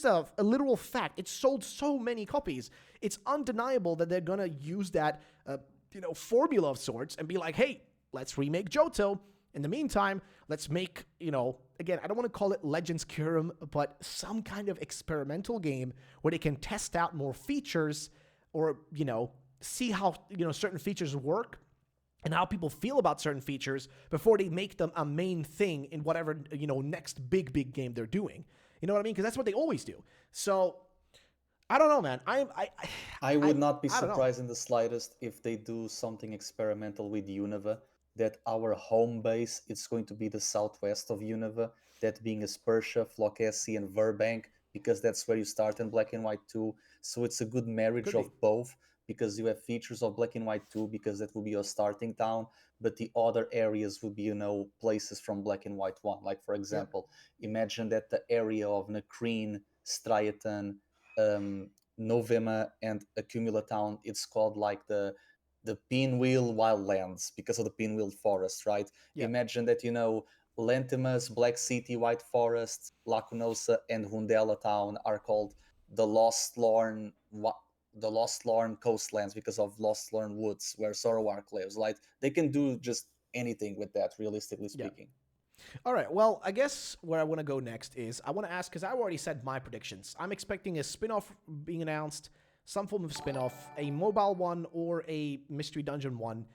a literal fact. It sold so many copies. It's undeniable that they're going to use that, formula of sorts and be like, hey, let's remake Johto. In the meantime, let's make, again, I don't want to call it Legends Kyurem, but some kind of experimental game where they can test out more features or, see how, certain features work and how people feel about certain features before they make them a main thing in whatever, next big game they're doing. You know what I mean? Because that's what they always do. So, I don't know, man. I would not be surprised in the slightest if they do something experimental with Unova, that our home base is going to be the southwest of Unova, that being Aspertia, Flocesi, and Verbank, because that's where you start in Black and White 2. So it's a good marriage of both, because you have features of Black and White 2, because that will be your starting town, but the other areas will be, places from Black and White 1. Like, for example, imagine that the area of Nakreen, Striaton, Novema, and Accumula Town, it's called like the Pinwheel Wildlands, because of the Pinwheel Forest, right? Yeah. Imagine that, Lentimas, Black City, White Forest, Lacunosa, and Hundela Town are called the Lost Lorn Coastlands, because of Lost Lorn Woods, where Zoroark lives. Like, they can do just anything with that, realistically speaking. Yeah. All right, well, I guess where I want to go next is, I want to ask, because I already said my predictions. I'm expecting a spin-off being announced, some form of spin-off, a mobile one or a mystery dungeon one,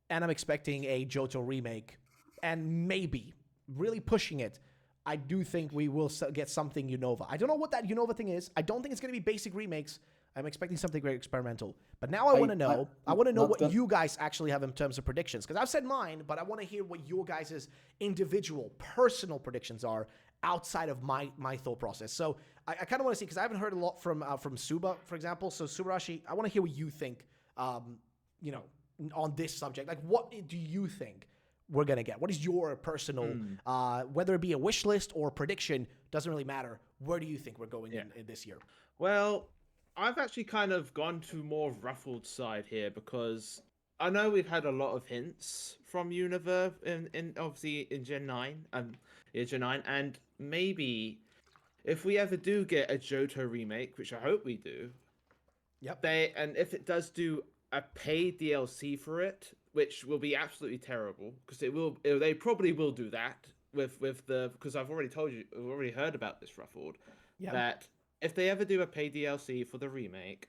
and I'm expecting a Johto remake, and maybe, really pushing it, I do think we will get something Unova. I don't know what that Unova thing is. I don't think it's going to be basic remakes. I'm expecting something very experimental. But now I want to know. I want to know what you guys actually have in terms of predictions. Because I've said mine, but I want to hear what your guys' individual, personal predictions are outside of my thought process. So I kind of want to see, because I haven't heard a lot from Suba, for example. So Subarashi, I want to hear what you think, on this subject. Like, what do you think we're going to get? What is your personal, whether it be a wish list or prediction, doesn't really matter. Where do you think we're going in this year? Well, I've actually kind of gone to more Ruffled side here, because I know we've had a lot of hints from Unova in obviously in Gen 9, Gen 9, and maybe if we ever do get a Johto remake, which I hope we do, and if it does do a paid DLC for it, which will be absolutely terrible, because they probably will do that with because I've already heard about this, Ruffled, that if they ever do a paid DLC for the remake,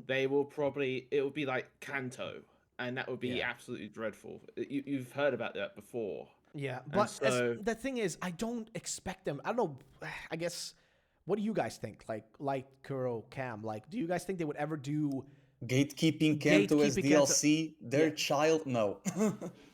it will be like Kanto, and that would be absolutely dreadful. You've heard about that before. Yeah, but the thing is, I don't expect them. I don't know. I guess, what do you guys think? Like Kuro, Cam, like, do you guys think they would ever do Gatekeeping Kanto as DLC? Their child? No.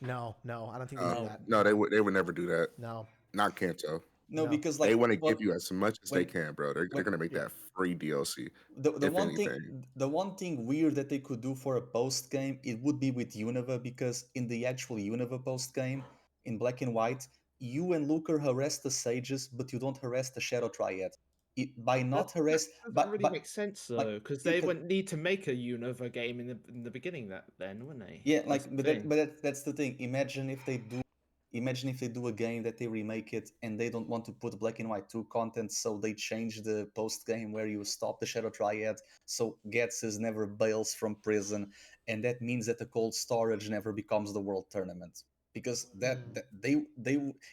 No, I don't think they would do that. No, they would never do that. No. Not Kanto. No, No. because They like want to what give you as much as they when can, bro. They're when gonna make Yeah. that free DLC, the if one anything. thing the one thing weird that they could do for a post game, it would be with Unova, because in the actual Unova post game in Black and White, you and Luker harass the sages, but you don't harass the Shadow Triad. By not That harass, doesn't really make sense like though, because yeah, they wouldn't need to make a Unova game in the beginning then, wouldn't they? yeah, That's like the thing. that's the thing. Imagine if they do a game that they remake it and they don't want to put Black and White 2 content, so they change the post game where you stop the Shadow Triad, so Ghetsis never bails from prison, and that means that the cold storage never becomes the world tournament. Because that they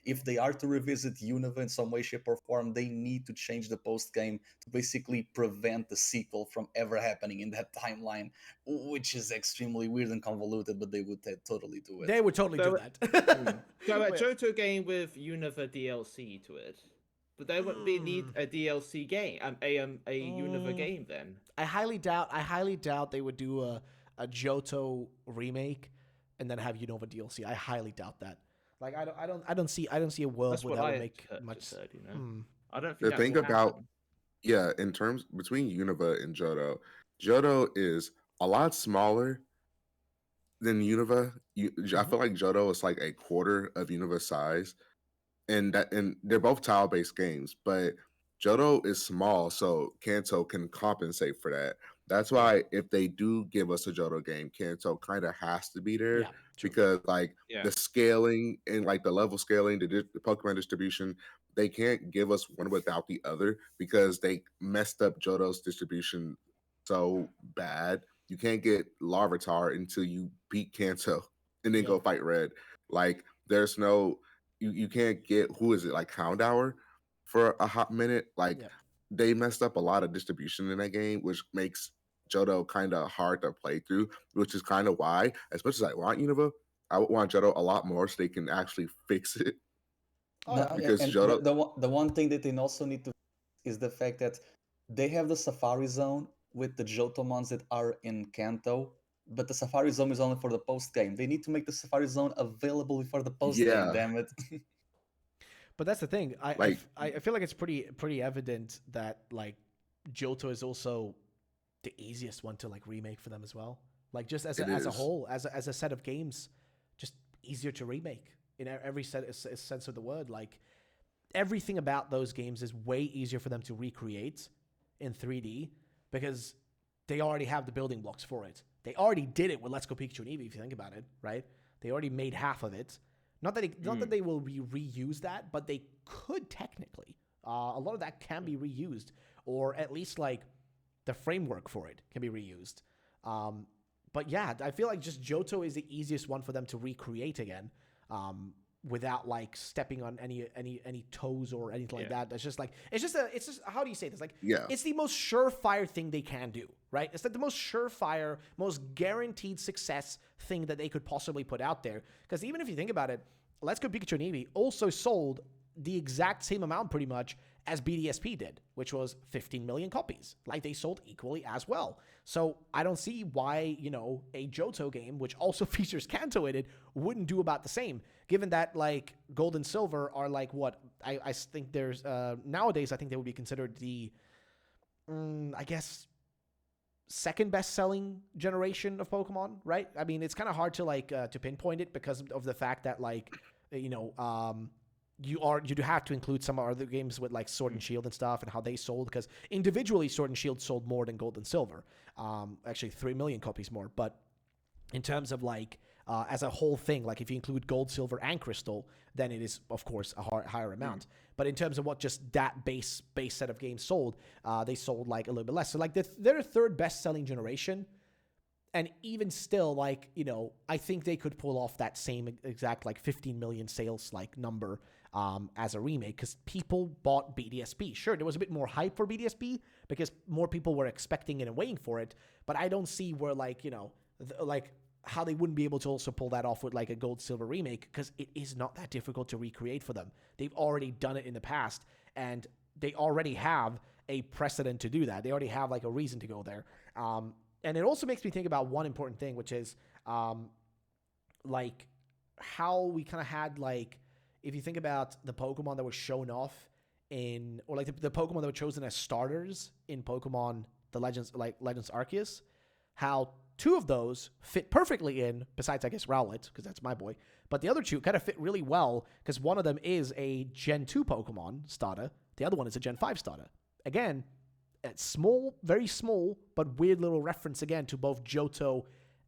if they are to revisit Unova in some way, shape, or form, they need to change the post game to basically prevent the sequel from ever happening in that timeline, which is extremely weird and convoluted, but they would totally do it. They would totally do So, that. So a Wait. Johto game with Unova DLC to it, but they wouldn't be need a DLC game, a Unova game then. I highly doubt they would do a Johto remake and then have Unova DLC. I highly doubt that. Like I don't see a world That's where what that would I make heard, much. just heard, you know. Hmm. I don't The think that thing will about happen. Yeah, in terms between Unova and Johto, Johto is a lot smaller than Unova. I feel like Johto is like a quarter of Unova size, and they're both tile based games, but Johto is small, so Kanto can compensate for that. That's why if they do give us a Johto game, Kanto kind of has to be there Yeah, true. because like Yeah. the scaling and like the level scaling, the Pokemon distribution, they can't give us one without the other because they messed up Johto's distribution so bad. You can't get Larvitar until you beat Kanto and then Yeah. go fight Red. Like there's no you can't get who is it like Houndour for a hot minute. Like Yeah. they messed up a lot of distribution in that game, which makes Johto kind of hard to play through, which is kind of why, as much as I want Unova, I would want Johto a lot more so they can actually fix it. Oh, No, yeah. Because and Johto, the one thing that they also need to is the fact that they have the Safari Zone with the Jotomons that are in Kanto, but the Safari Zone is only for the post game. They need to make the Safari Zone available before the post game. yeah, Damn it! But that's the thing. like I feel like it's pretty evident that like Johto is also the easiest one to like remake for them as well. Like just as it as a is. whole, as a set of games, just easier to remake in every sense of the word. Like everything about those games is way easier for them to recreate in 3D because they already have the building blocks for it. They already did it with Let's Go Pikachu and Eevee, if you think about it, right? They already made half of it. Not that they will reuse that, but they could technically. A lot of that can be reused, or at least like the framework for it can be reused. But yeah, I feel like just Johto is the easiest one for them to recreate again, without like stepping on any toes or anything like that. That's just like it's just how do you say this? Like Yeah. it's the most surefire thing they can do, right? It's like the most surefire, most guaranteed success thing that they could possibly put out there. Because even if you think about it, Let's Go Pikachu and Eevee also sold the exact same amount pretty much as BDSP did, which was 15 million copies. Like they sold equally as well. So I don't see why, a Johto game, which also features Kanto in it, wouldn't do about the same, given that like Gold and Silver are like what I think there's nowadays I think they would be considered the I guess second best selling generation of Pokemon, right? I mean, it's kind of hard to like to pinpoint it because of the fact that like you do have to include some other games with like Sword and Shield and stuff and how they sold, because individually Sword and Shield sold more than Gold and Silver, actually 3 million copies more. But in terms of like as a whole thing, like if you include Gold, Silver, and Crystal, then it is of course a higher amount. But in terms of what just that base set of games sold, they sold like a little bit less. So like they're third best selling generation. And even still, like, I think they could pull off that same exact, like, 15 million sales, like, number as a remake, because people bought BDSP. Sure, there was a bit more hype for BDSP because more people were expecting it and waiting for it, but I don't see where, like, like, how they wouldn't be able to also pull that off with, like, a Gold Silver remake, because it is not that difficult to recreate for them. They've already done it in the past, and they already have a precedent to do that. They already have, like, a reason to go there. And it also makes me think about one important thing, which is like how we kind of had like, if you think about the Pokemon that were shown off or like the Pokemon that were chosen as starters in Pokemon the Legends Arceus, how 2 of those fit perfectly in, besides I guess Rowlet, because that's my boy, but the other 2 kind of fit really well because one of them is a Gen 2 Pokemon starter, the other one is a Gen 5 starter. Again, it's small, very small, but weird little reference again to both Johto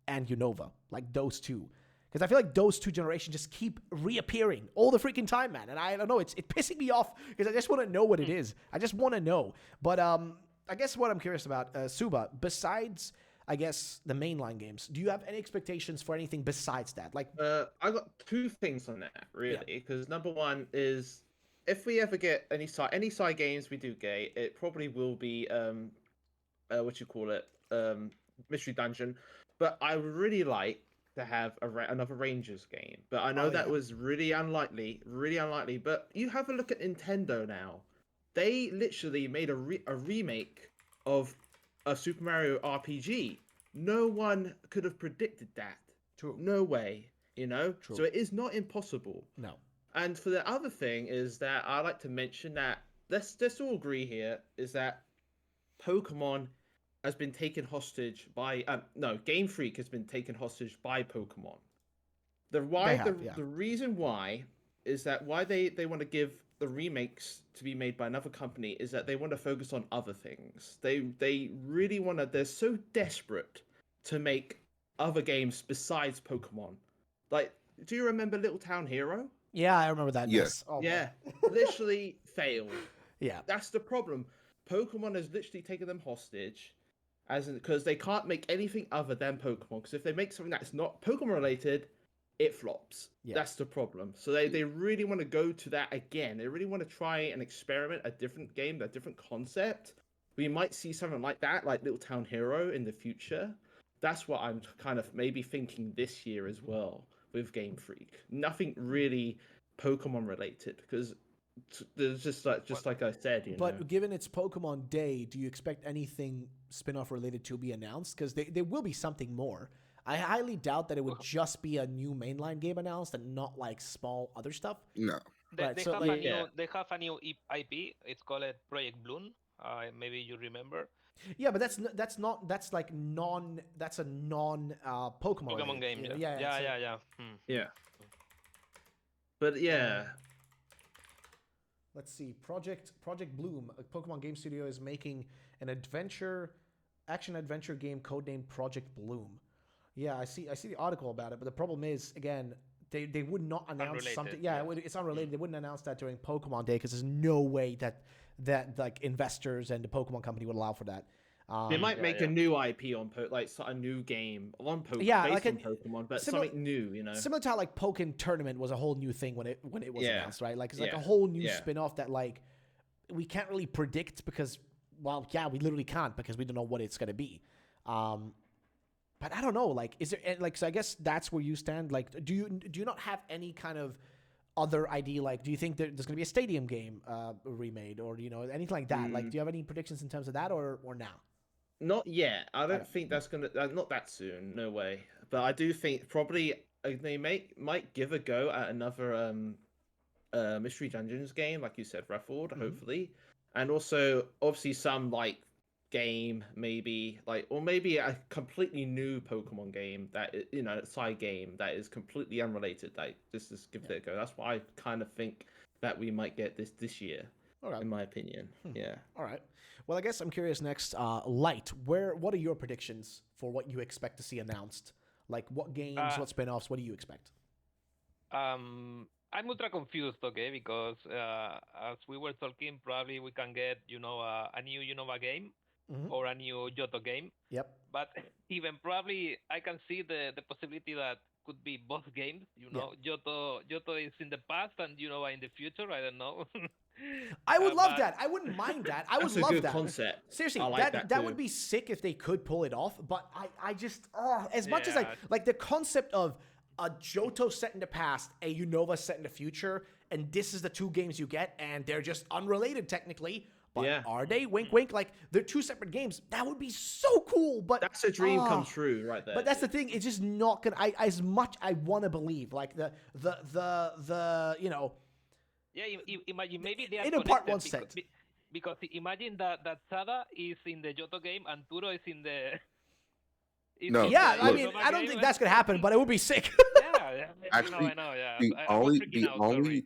and Unova, like those 2. Because I feel like those 2 generations just keep reappearing all the freaking time, man. And I don't know, it's pissing me off because I just want to know what it is. I just want to know. But I guess what I'm curious about, Suba, besides, I guess, the mainline games, do you have any expectations for anything besides that? Like, I got 2 things on that, really. Because number one is, if we ever get any side games we do get, it probably will be, Mystery Dungeon. But I would really like to have another Rangers game. But I know that was really unlikely. But you have a look at Nintendo now. They literally made a remake of a Super Mario RPG. No one could have predicted that. True. No way, you know? True. So it is not impossible. no. And for the other thing is that I like to mention that let's all agree here is that Pokemon has been taken hostage by Game Freak has been taken hostage by Pokemon. The reason why is that why they want to give the remakes to be made by another company is that they want to focus on other things. They really want to. They're so desperate to make other games besides Pokemon. Like, do you remember Little Town Hero? Yeah, I remember that. Yes. Oh, Yeah, literally failed. Yeah. That's the problem. Pokemon has literally taken them hostage, because they can't make anything other than Pokemon. Because if they make something that's not Pokemon related, it flops. Yeah. That's the problem. So they really want to go to that again. They really want to try and experiment a different game, a different concept. We might see something like that, like Little Town Hero in the future. That's what I'm kind of maybe thinking this year as well with Game Freak. Nothing really Pokemon related, because there's just like I said, you know. But given it's Pokemon Day, do you expect anything spin-off related to be announced? Because there will be something more. I highly doubt that it would just be a new mainline game announced and not like small other stuff. No. They, Right, they so, have like- they have a new IP. It's called Project Bloom. Maybe you remember. Yeah, but that's a non Pokemon Pokemon game. you know? Yeah. Yeah. But yeah. Let's see. Project Bloom, a Pokemon game studio, is making an action adventure game codenamed Project Bloom. Yeah, I see the article about it, but the problem is, again, they would not announce Unrelated, something. Yeah, it's unrelated. They wouldn't announce that during Pokemon Day because there's no way that like investors and the Pokemon company would allow for that. They might make a new IP on a new game on Pokemon, like based on Pokemon, but something new, you know. Similar to how like Pokken Tournament was a whole new thing when it was announced, right? Like it's like a Yeah. whole new Yeah. spin-off that like we can't really predict because, well, yeah, we literally can't because we don't know what it's gonna be. But I don't know. Like, is there like? So I guess that's where you stand. Like, do you not have any kind of other idea? Like, do you think there's gonna be a stadium game remade, or anything like that? Like, do you have any predictions in terms of that, or now? Not yet. I don't think that's gonna. Not that soon. No way. But I do think probably they might give a go at another Mystery Dungeons game, like you said, Ruffled. Hopefully, and also obviously some like game maybe or maybe a completely new Pokemon game that side game that is completely unrelated. Like just give it a go. That's what I kind of think that we might get this year. Okay. In my opinion. Yeah. All right. Well, I guess I'm curious next. Light, what are your predictions for what you expect to see announced? Like what games, what spin-offs, what do you expect? I'm ultra confused, okay, because as we were talking, probably we can get a new Unova game or a new Johto game. Yep. But even probably I can see the possibility that could be both games. Johto is in the past and Unova in the future. I don't know. I would love that. I wouldn't mind that. I would That's a love good that. concept. Seriously, I like that too. would be sick if they could pull it off. But I just as much as Yeah. like the concept of a Johto set in the past, a Unova set in the future, and this is the two games you get, and they're just unrelated technically. But Yeah. are they? Wink, wink. Like they're two separate games. That would be so cool. But That's a dream come true, right there. But that's the thing. It's just not gonna. As much I want to believe, like the Yeah, imagine maybe they are In a part connected 1 set. because imagine that Sada is in the Johto game and Turo is in the No, Yeah, I look, mean, Unova I don't game. think that's gonna happen, but it would be sick. Yeah, actually, I know. Yeah, the I was only freaking the out. Sorry. only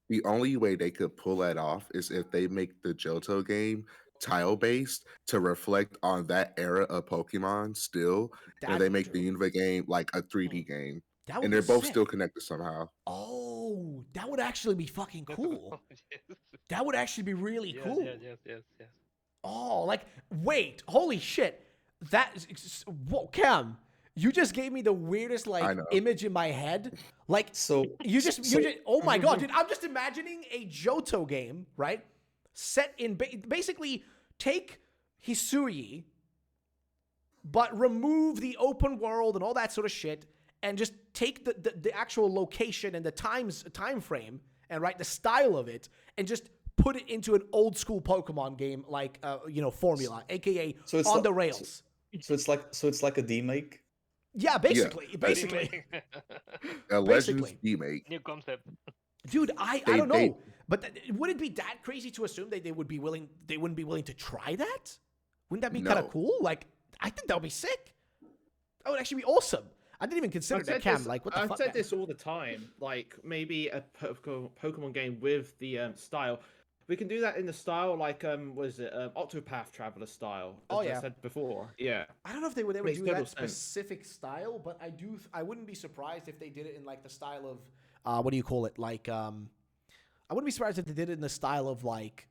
the only way they could pull that off is if they make the Johto game tile based to reflect on that era of Pokemon still, and they make the Dude, Unova game like a 3D game, that would and be they're both still sick. connected somehow. Oh, that would actually be fucking cool. Yes. That would actually be really Yes, cool. yes. Oh, like, wait, holy shit. Whoa, Cam, you just gave me the weirdest, I like, know. image in my head. Like, So oh my god, dude, I'm just imagining a Johto game, right? Set in, basically, take Hisui, but remove the open world and all that sort of shit, and just take the actual location and the time frame, and the style of it, and just put it into an old school Pokemon game like formula, aka So it's on like- the rails. So it's like a demake. Yeah, basically. A Legends Basically. remake. New concept. Dude, I They- don't know. they- But would it be that crazy to assume they wouldn't be willing to try that? Wouldn't that be kind of No. cool? Like, I think that would be sick. That would actually be awesome. I didn't even consider that, Cam. Like, what the I've fuck? said man? this all the time. Like maybe a Pokemon game with the style. We can do that in the style like was it Octopath Traveler style? Oh, as yeah. I said before. Yeah. I don't know if they would ever Makes do total that sense. specific style, but I wouldn't be surprised if they did it in like the style of what do you call it? Like I wouldn't be surprised if they did it in the style of like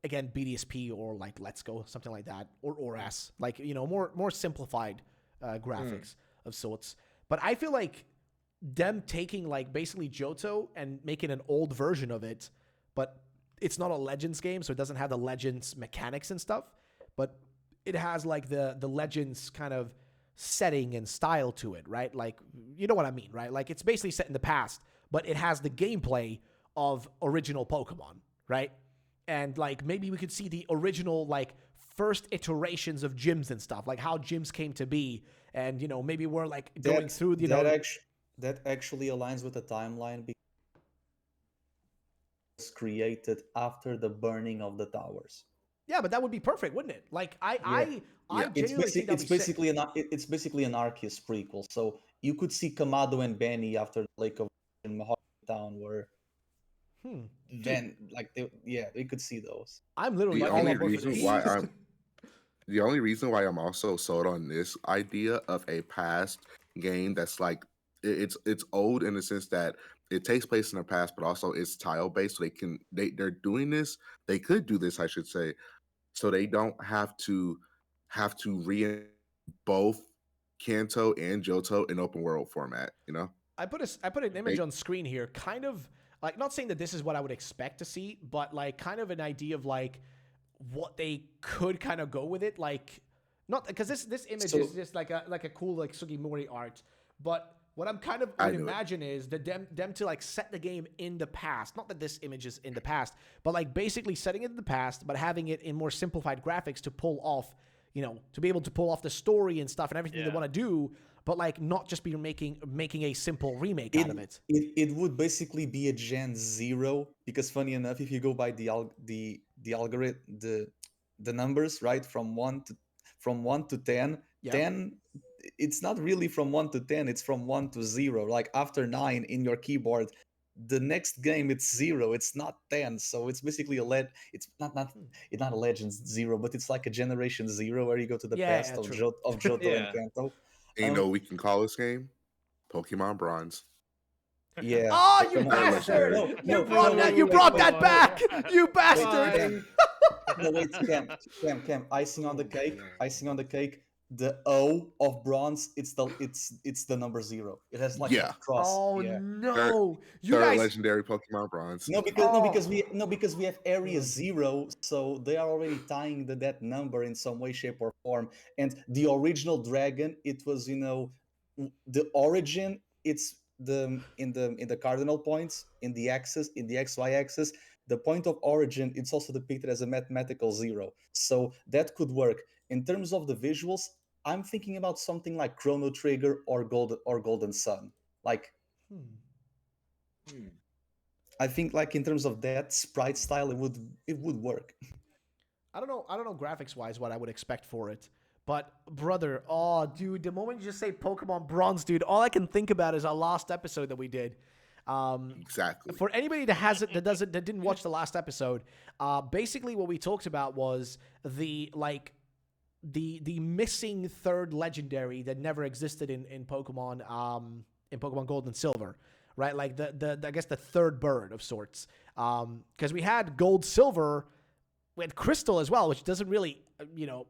again BDSP or like Let's Go, something like that, or ORAS, like more simplified graphics of sorts. But I feel like them taking like basically Johto and making an old version of it, but it's not a Legends game, so it doesn't have the Legends mechanics and stuff, but it has like the Legends kind of setting and style to it, right? Like, you know what I mean, right? Like, it's basically set in the past, but it has the gameplay of original Pokemon, right? And like, maybe we could see the original like first iterations of gyms and stuff, like how gyms came to be, and maybe we're like going through That actually aligns with the timeline because it was created after the burning of the towers. Yeah, but that would be perfect, wouldn't it? Like, I genuinely think that'd be sick. It's basically an Arceus prequel. So you could see Kamado and Benny after the Lake of in Mahogany Town, where then they could see those. I'm literally The all only on board for reason this. why I'm the only reason why I'm also sold on this idea of a past game that's like it's old in the sense that it takes place in the past, but also it's tile based. So they're doing this. They could do this, I should say, so they don't have to re both Kanto and Johto in open world format. I put an image on screen here, kind of like, not saying that this is what I would expect to see, but like kind of an idea of like what they could kind of go with it, like not because this image is just like a cool like Sugimori art, but what I'm kind of would imagine is that them to like set the game in the past. Not that this image is in the past, but like basically setting it in the past, but having it in more simplified graphics to pull off, to be able to pull off the story and stuff and everything they want to do, but like not just be making a simple remake out of it. It would basically be a Gen 0 because funny enough, if you go by the algorithm, the numbers, right, from 1 to 10, 10 it's not really from 1 to 10, it's from 1 to 0. Like after 9 in your keyboard, the next game it's 0, it's not 10. So it's basically it's not a Legends 0, but it's like a Generation 0 where you go to the past of Johto and Kanto. And we can call this game Pokemon Bronze. Yeah. Oh, you bastard! You brought that back! You bastard! No, wait, Cam, icing on the cake. The O of bronze, it's the number 0. It has like a cross. Oh no! You Third guys, legendary Pokemon Bronze. Because we have area 0, so they are already tying that number in some way, shape, or form. And the original dragon, it was the origin. It's in the cardinal points in the XY axis. The point of origin, it's also depicted as a mathematical 0. So that could work. In terms of the visuals, I'm thinking about something like Chrono Trigger or Golden Sun. Like, I think like in terms of that sprite style, it would work. I don't know graphics wise what I would expect for it. But brother, oh dude, the moment you just say Pokemon Bronze, dude, all I can think about is our last episode that we did. Exactly. For anybody that hasn't, that didn't watch the last episode, basically what we talked about was the missing third legendary that never existed in Pokemon Gold and Silver, right? Like the I guess the third bird of sorts. Because we had Gold, Silver, we had Crystal as well, which doesn't really,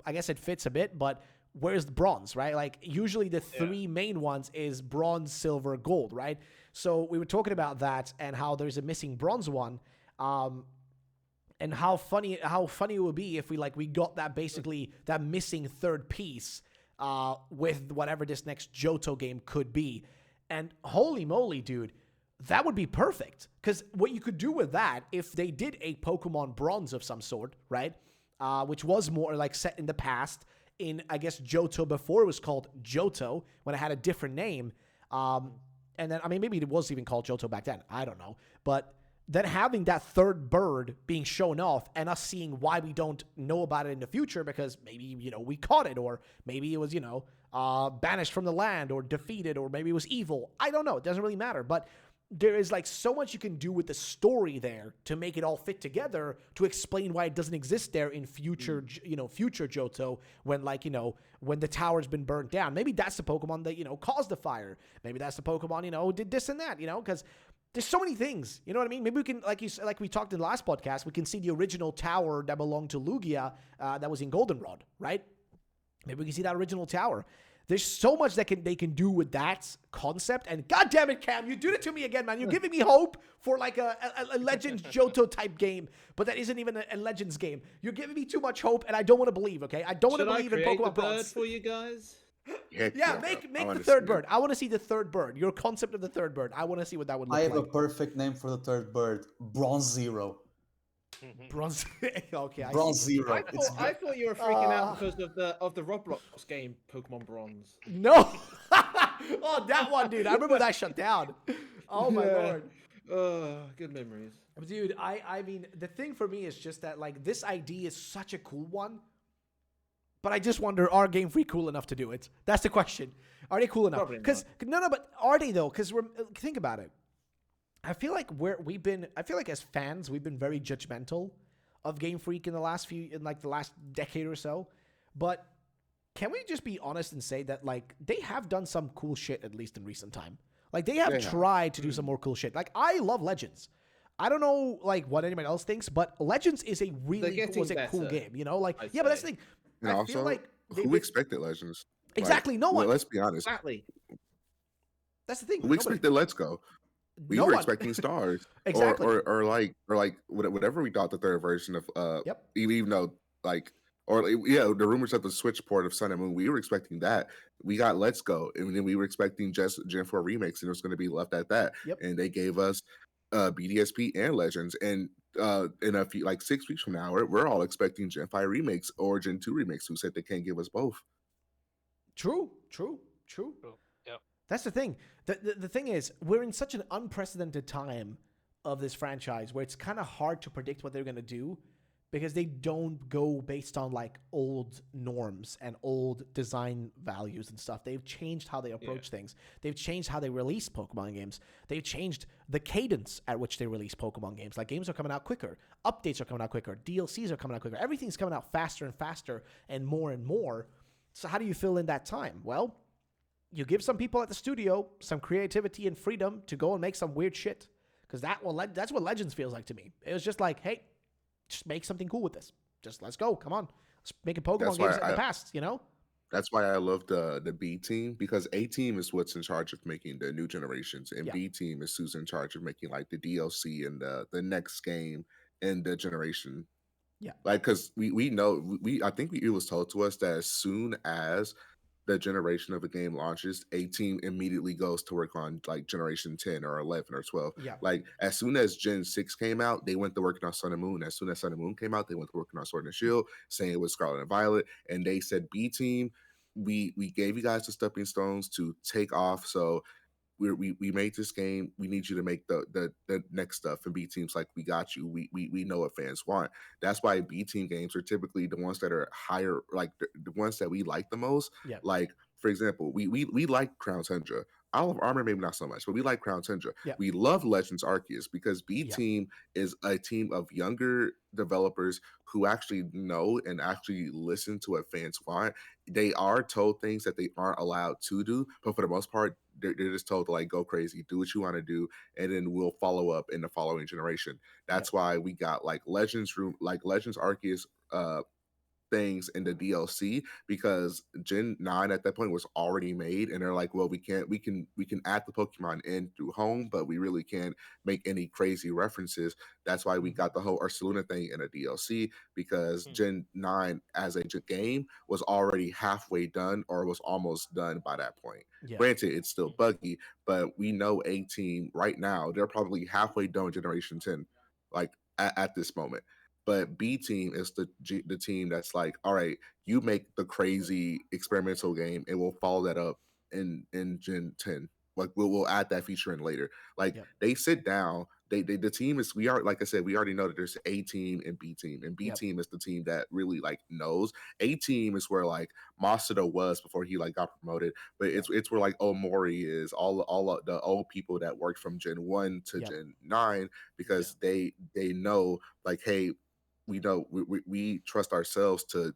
I guess it fits a bit, but where's the Bronze, right? Like usually the three main ones is Bronze, Silver, Gold, right? So we were talking about that and how there's a missing Bronze one, and how funny it would be if we got that basically that missing third piece with whatever this next Johto game could be. And holy moly, dude, that would be perfect. Because what you could do with that, if they did a Pokemon Bronze of some sort, right? Which was more like set in the past in, I guess, Johto before it was called Johto, when it had a different name. And then, I mean, maybe it was even called Johto back then. I don't know. But then having that third bird being shown off and us seeing why we don't know about it in the future because maybe, we caught it, or maybe it was, banished from the land or defeated, or maybe it was evil. I don't know. It doesn't really matter. But there is so much you can do with the story there to make it all fit together, to explain why it doesn't exist there in future, future Johto when when the tower's been burnt down. Maybe that's the Pokemon that, caused the fire. Maybe that's the Pokemon, did this and that, because there's so many things, you know what I mean? Maybe we can, like we talked in the last podcast, we can see the original tower that belonged to Lugia that was in Goldenrod, right? Maybe we can see that original tower. There's so much that they can do with that concept. And God damn it, Cam, you did it to me again, man. You're giving me hope for a Legends Johto type game, but that isn't even a Legends game. You're giving me too much hope, and I don't want to believe, okay? I don't want to believe in Pokemon Bronze. For you guys? Yeah, make the third bird. I want to see the third bird. Your concept of the third bird. I want to see what that would look I like. have a perfect name for the third bird: Bronze Zero. Bronze. Okay, Bronze Zero. I thought you were freaking out because of the Roblox game Pokemon Bronze. No. Oh, that one, dude. I remember that shut down. Oh my lord. Good memories. Dude, I mean, the thing for me is just that this idea is such a cool one. But I just wonder, are Game Freak cool enough to do it? That's the question. Are they cool enough? Probably Because no, but are they though? Because think about it. I feel like as fans, we've been very judgmental of Game Freak in the last decade or so. But can we just be honest and say that they have done some cool shit, at least in recent time? They have tried to do some more cool shit. I love Legends. I don't know what anybody else thinks, but Legends is a really cool game. But that's the thing. And I also, feel like who expected Legends? Exactly, no one. Let's be honest. Exactly. That's the thing. We expected Let's Go. We were expecting Stars. Exactly. Or whatever we thought the third version of even though the rumors of the Switch port of Sun and Moon, we were expecting that. We got Let's Go, and then we were expecting just Gen 4 remakes, and it was going to be left at that. Yep. And they gave us BDSP and Legends, and in a few 6 weeks from now, we're all expecting Gen 5 remakes or Gen 2 remakes. Who said they can't give us both? True. Yep. That's the thing. The thing is, we're in such an unprecedented time of this franchise where it's kind of hard to predict what they're going to do, because they don't go based on old norms and old design values and stuff. They've changed how they approach things. They've changed how they release Pokemon games. They've changed the cadence at which they release Pokemon games. Games are coming out quicker. Updates are coming out quicker. DLCs are coming out quicker. Everything's coming out faster and faster and more. So how do you fill in that time? Well, you give some people at the studio some creativity and freedom to go and make some weird shit. Because that's what Legends feels like to me. It was just hey, just make something cool with this. Just let's go. Come on. Let's make a Pokemon games in the past, That's why I love the B team, because A team is what's in charge of making the new generations, and B team is who's in charge of making the DLC and the next game in the generation. Yeah. Because we know I think it was told to us that as soon as the generation of a game launches, a team immediately goes to work on generation 10 or 11 or 12. Yeah. As soon as Gen 6 came out, they went to working on Sun and Moon. As soon as Sun and Moon came out, they went to working on Sword and Shield, saying it was Scarlet and Violet. And they said, B team, we gave you guys the stepping stones to take off. So we made this game. We need you to make the next stuff. And B team's like, we got you. We know what fans want. That's why B team games are typically the ones that are higher, like the ones that we like the most. Yeah. Like, for example, we like Crown Tundra. Olive Armor, maybe not so much, but we like Crown Tundra. Yeah. We love Legends Arceus because B Yeah. Team is a team of younger developers who actually know and actually listen to what fans want. They are told things that they aren't allowed to do, but for the most part, they're just told to like go crazy, do what you want to do, and then we'll follow up in the following generation. That's why we got like Legends Arceus things in the DLC, because Gen 9 at that point was already made, and they're like, well, we can add the Pokemon in through home, but we really can't make any crazy references. That's why we got the whole Ursaluna thing in a DLC, because Gen 9 as a game was already halfway done or was almost done by that point. Yeah. Granted, it's still buggy, but we know A Team right now, they're probably halfway done with Generation 10, like at this moment. But B Team is the team that's like, all right, you make the crazy experimental game, and we'll follow that up in Gen 10. Like we'll add that feature in later. Like Yep. they sit down. They the team is, we are, like I said, we already know that there's A Team and B Team, and B Yep. Team is the team that really like knows. A Team is where like Masuda was before he like got promoted, but it's where like Omori is, all of the old people that worked from Gen 1 to Yep. Gen 9, because they know like, hey, we know we trust ourselves to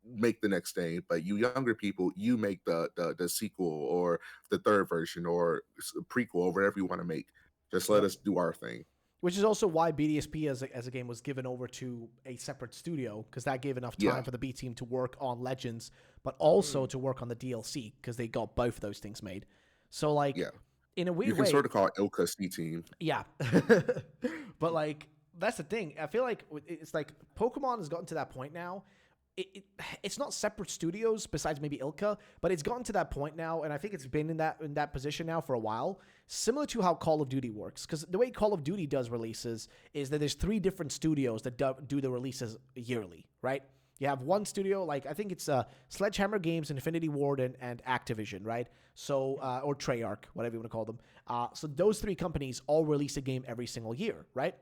make the next thing, but you younger people, you make the sequel or the third version or prequel or whatever you want to make. Just let Yep. us do our thing. Which is also why BDSP as a game was given over to a separate studio, because that gave enough time Yeah. for the B team to work on Legends, but also to work on the DLC, because they got both of those things made. So like, Yeah. in a You weird can way, sort of call it Ilka C Team. yeah. But like, that's the thing. I feel like it's like Pokemon has gotten to that point now. It's not separate studios besides maybe Ilka, but it's gotten to that point now, and I think it's been in that position now for a while. Similar to how Call of Duty works, because the way Call of Duty does releases is that there's 3 different studios that do the releases yearly, right? You have one studio, like I think it's Sledgehammer Games, Infinity Ward, and Activision, right? So or Treyarch, whatever you want to call them. So those 3 companies all release a game every single year, right?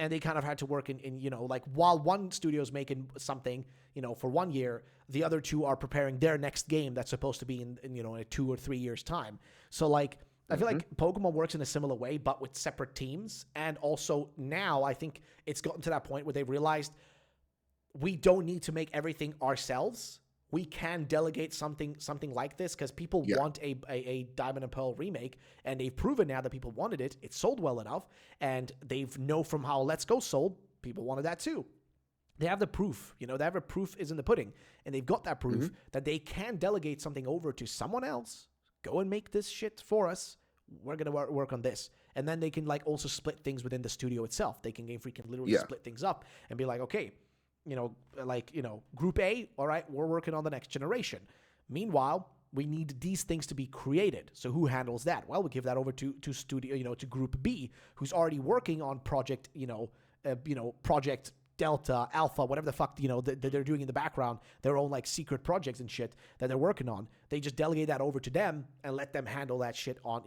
And they kind of had to work in like while one studio's making something, for 1 year, the other 2 are preparing their next game that's supposed to be in a 2 or 3 years time. So like, I feel like Pokemon works in a similar way, but with separate teams. And also now I think it's gotten to that point where they've realized we don't need to make everything ourselves. We can delegate something like this, because people want a Diamond and Pearl remake, and they've proven now that people wanted it. It sold well enough, and they've know from how Let's Go sold, people wanted that too. They have the proof, they have a proof is in the pudding, and they've got that proof that they can delegate something over to someone else. Go and make this shit for us. We're gonna work on this, and then they can like also split things within the studio itself. They can Game Freak can literally split things up and be like, okay, Group A, all right, we're working on the next generation. Meanwhile, we need these things to be created. So who handles that? Well, we give that over to studio, to Group B, who's already working on project, Project Delta, Alpha, whatever the fuck, that they're doing in the background, their own like secret projects and shit that they're working on. They just delegate that over to them and let them handle that shit on,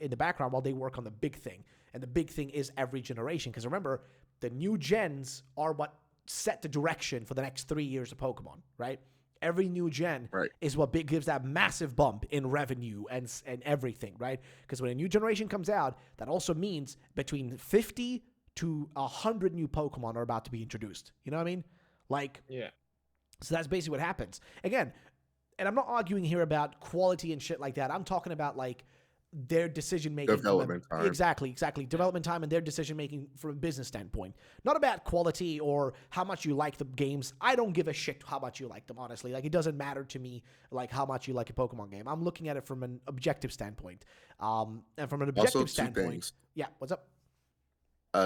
in the background while they work on the big thing. And the big thing is every generation. Because remember, the new gens are what set the direction for the next 3 years of Pokemon, right? Every new gen is what gives that massive bump in revenue and everything, right? Because when a new generation comes out, that also means between 50 to 100 new Pokemon are about to be introduced. You know what I mean? Like, yeah. So that's basically what happens. Again, and I'm not arguing here about quality and shit like that. I'm talking about like their decision making, development time. Exactly, development time and their decision making from a business standpoint. Not about quality or how much you like the games. I don't give a shit how much you like them, honestly. Like, it doesn't matter to me like how much you like a Pokemon game. I'm looking at it from an objective standpoint. And from an objective standpoint, yeah. What's up?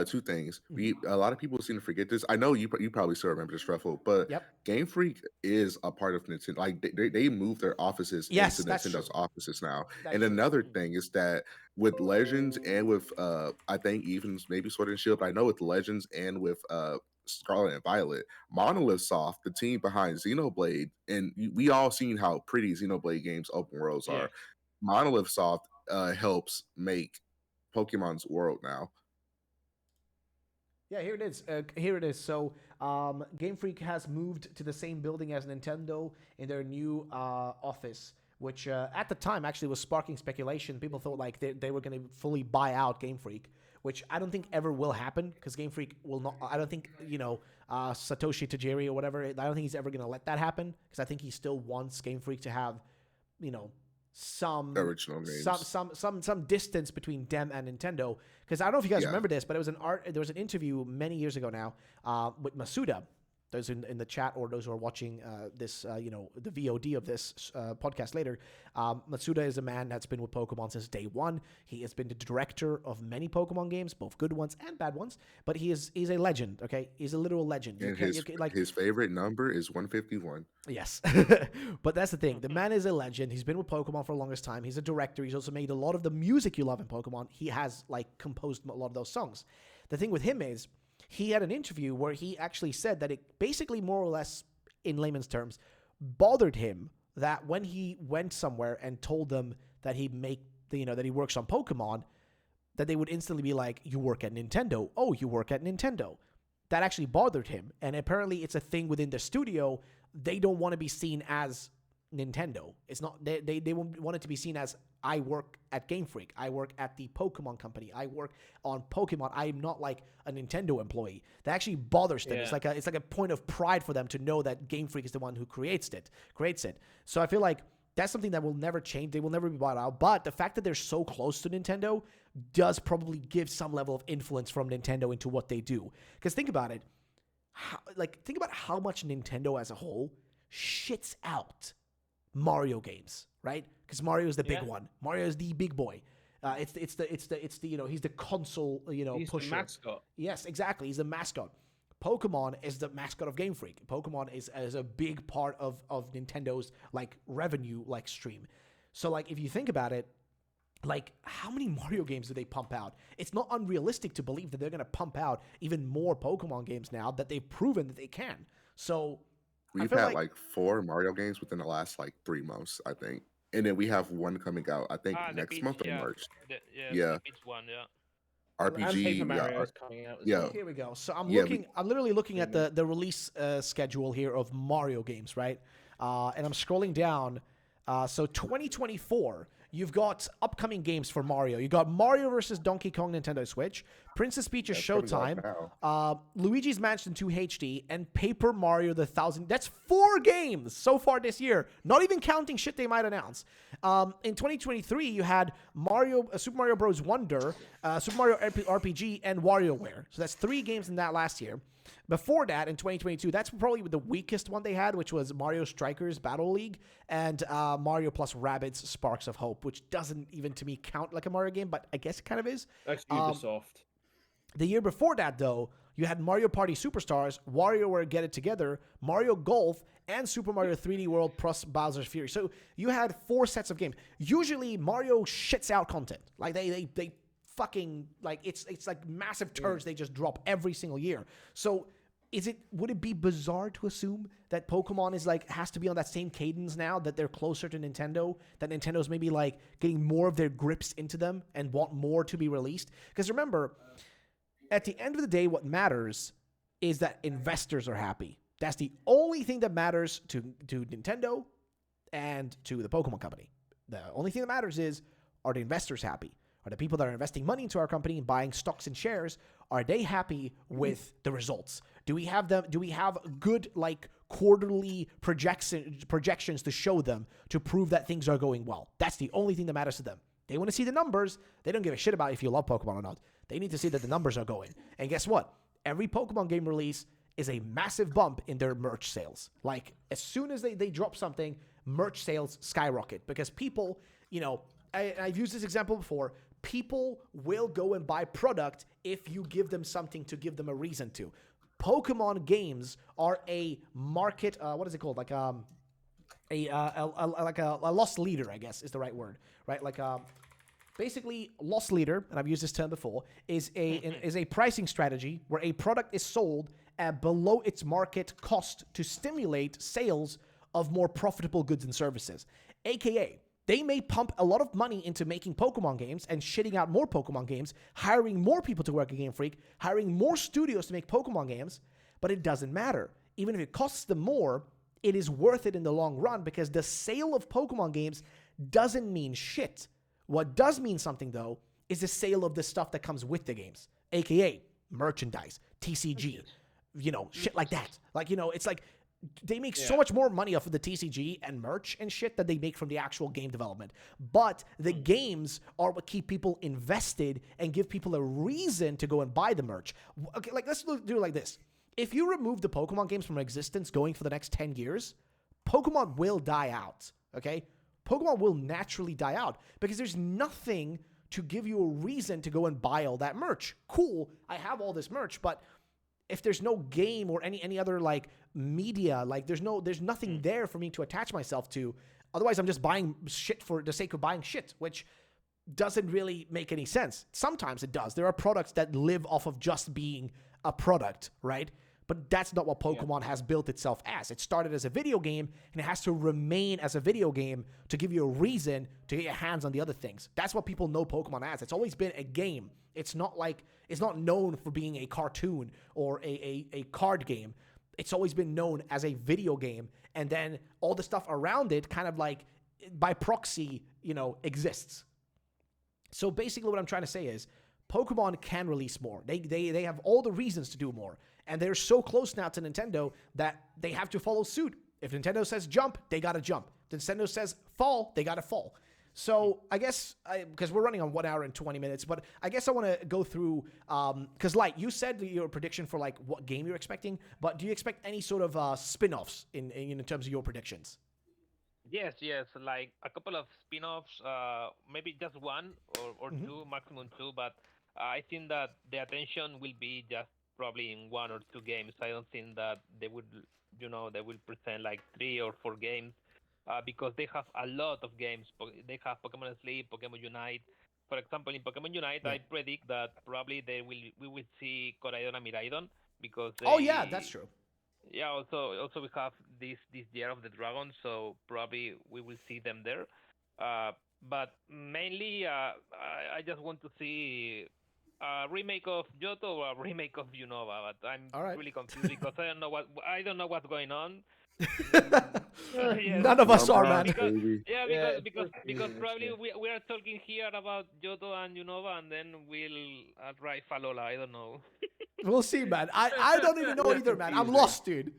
2 things. A lot of people seem to forget this. I know you probably still remember this, Ruffle, but Game Freak is a part of Nintendo. Like they moved their offices into Nintendo's offices now. And another thing is that with Legends and with I think even maybe Sword and Shield, but I know with Legends and with Scarlet and Violet, Monolith Soft, the team behind Xenoblade, and we all seen how pretty Xenoblade games open worlds are. Monolith Soft helps make Pokemon's world now. Yeah, here it is. Here it is. So, Game Freak has moved to the same building as Nintendo in their new office, which at the time actually was sparking speculation. People thought like they were going to fully buy out Game Freak, which I don't think ever will happen because Game Freak will not. I don't think Satoshi Tajiri or whatever. I don't think he's ever going to let that happen because I think he still wants Game Freak to have, some Original names. some distance between them and Nintendo. Because I don't know if you guys remember this, but there was an interview many years ago now with Masuda. Those in the chat or those who are watching this, the VOD of this podcast later. Masuda is a man that's been with Pokemon since day one. He has been the director of many Pokemon games, both good ones and bad ones. But he's a legend, okay? He's a literal legend. And his favorite number is 151. Yes. But that's the thing. The man is a legend. He's been with Pokemon for the longest time. He's a director. He's also made a lot of the music you love in Pokemon. He has, composed a lot of those songs. The thing with him is, he had an interview where he actually said that it basically, more or less, in layman's terms, bothered him that when he went somewhere and told them that he that he works on Pokemon, that they would instantly be like, "You work at Nintendo? Oh, you work at Nintendo." That actually bothered him, and apparently, it's a thing within the studio. They don't want to be seen as Nintendo. It's not. They want it to be seen as, I work at Game Freak. I work at the Pokemon company. I work on Pokemon. I'm not like a Nintendo employee. That actually bothers them. Yeah. It's like a point of pride for them to know that Game Freak is the one who creates it. So I feel like that's something that will never change. They will never be bought out. But the fact that they're so close to Nintendo does probably give some level of influence from Nintendo into what they do. Because think about it. Think about how much Nintendo as a whole shits out Mario games, right? Because Mario is the big one. Mario is the big boy. It's the he's the console He's pusher. the mascot. Yes, exactly. He's the mascot. Pokemon is the mascot of Game Freak. Pokemon is a big part of Nintendo's revenue stream. So if you think about it, how many Mario games do they pump out? It's not unrealistic to believe that they're going to pump out even more Pokemon games now that they've proven that they can. So we've had 4 Mario games within the last 3 months, I think. And then we have one coming out, I think, next month in March. The Peach one, yeah. And RPG. Paper Mario is coming out. Yeah. Here we go. So I'm literally looking at the release schedule here of Mario games, right? And I'm scrolling down. So 2024, you've got upcoming games for Mario. You got Mario vs. Donkey Kong Nintendo Switch, Princess Peach's Showtime, Luigi's Mansion 2 HD, and Paper Mario the 1000. That's 4 games so far this year, not even counting shit they might announce. In 2023, you had Super Mario Bros. Wonder, Super Mario RPG, and WarioWare. So that's 3 games in that last year. Before that, in 2022, that's probably the weakest one they had, which was Mario Strikers Battle League and Mario plus Rabbids Sparks of Hope, which doesn't even to me count like a Mario game, but I guess it kind of is. That's Ubisoft. The year before that, though, you had Mario Party Superstars, WarioWare Get It Together, Mario Golf, and Super Mario 3D World plus Bowser's Fury. So you had 4 sets of games. Usually, Mario shits out content. They fucking it's like massive turds they just drop every single year. So would it be bizarre to assume that Pokemon is has to be on that same cadence now, that they're closer to Nintendo, that Nintendo's maybe getting more of their grips into them and want more to be released? Because remember, at the end of the day, what matters is that investors are happy. That's the only thing that matters to Nintendo and to the Pokemon company. The only thing that matters is, are the investors happy? Are the people that are investing money into our company and buying stocks and shares, are they happy with the results? Do we have good quarterly projections to show them to prove that things are going well? That's the only thing that matters to them. They want to see the numbers. They don't give a shit about if you love Pokemon or not. They need to see that the numbers are going. And guess what? Every Pokemon game release is a massive bump in their merch sales. As soon as they drop something, merch sales skyrocket because people, I've used this example before. People will go and buy product if you give them something to give them a reason to. Pokemon games are a market. What is it called? A loss leader, I guess is the right word, right? Basically, loss leader, and I've used this term before, is a pricing strategy where a product is sold at below its market cost to stimulate sales of more profitable goods and services. AKA, They may pump a lot of money into making Pokemon games and shitting out more Pokemon games, hiring more people to work at Game Freak, hiring more studios to make Pokemon games, but it doesn't matter. Even if it costs them more, it is worth it in the long run because the sale of Pokemon games doesn't mean shit. What does mean something, though, is the sale of the stuff that comes with the games, aka merchandise, TCG, shit like that. Like, it's like they make so much more money off of the TCG and merch and shit than they make from the actual game development. But the games are what keep people invested and give people a reason to go and buy the merch. Okay, like let's do it like this. If you remove the Pokemon games from existence going for the next 10 years, Pokemon will die out, okay? Pokemon will naturally die out because there's nothing to give you a reason to go and buy all that merch. Cool, I have all this merch, but if there's no game or any other like media, like there's nothing there for me to attach myself to. Otherwise, I'm just buying shit for the sake of buying shit, which doesn't really make any sense. Sometimes it does. There are products that live off of just being a product, right? But that's not what Pokemon has built itself as. It started as a video game, and it has to remain as a video game to give you a reason to get your hands on the other things. That's what people know Pokemon as. It's always been a game. It's not known for being a cartoon or a card game. It's always been known as a video game, and then all the stuff around it kind of like by proxy, exists. So basically what I'm trying to say is Pokemon can release more. They have all the reasons to do more. And they're so close now to Nintendo that they have to follow suit. If Nintendo says jump, they got to jump. If Nintendo says fall, they got to fall. So I guess, because we're running on 1 hour and 20 minutes, but I guess I want to go through, because Light, you said your prediction for like what game you're expecting, but do you expect any sort of spin-offs in terms of your predictions? Yes, like a couple of spin-offs, maybe just one or two, maximum two, but I think that the attention will be just probably in 1 or 2 games. I don't think that they would, they will present like 3 or 4 games because they have a lot of games. They have Pokemon Sleep, Pokemon Unite. For example, in Pokemon Unite, I predict that probably we will see Koraidon and Miraidon because that's true. Yeah, also we have this Year of the Dragon, so probably we will see them there. But mainly, I just want to see a remake of Johto or a remake of Unova. But I'm really confused because I don't know what's going on. None of us are, man. Because probably we are talking here about Johto and Unova, and then we'll write Falola. I don't know. We'll see, man. I don't even know either, man. I'm lost, dude.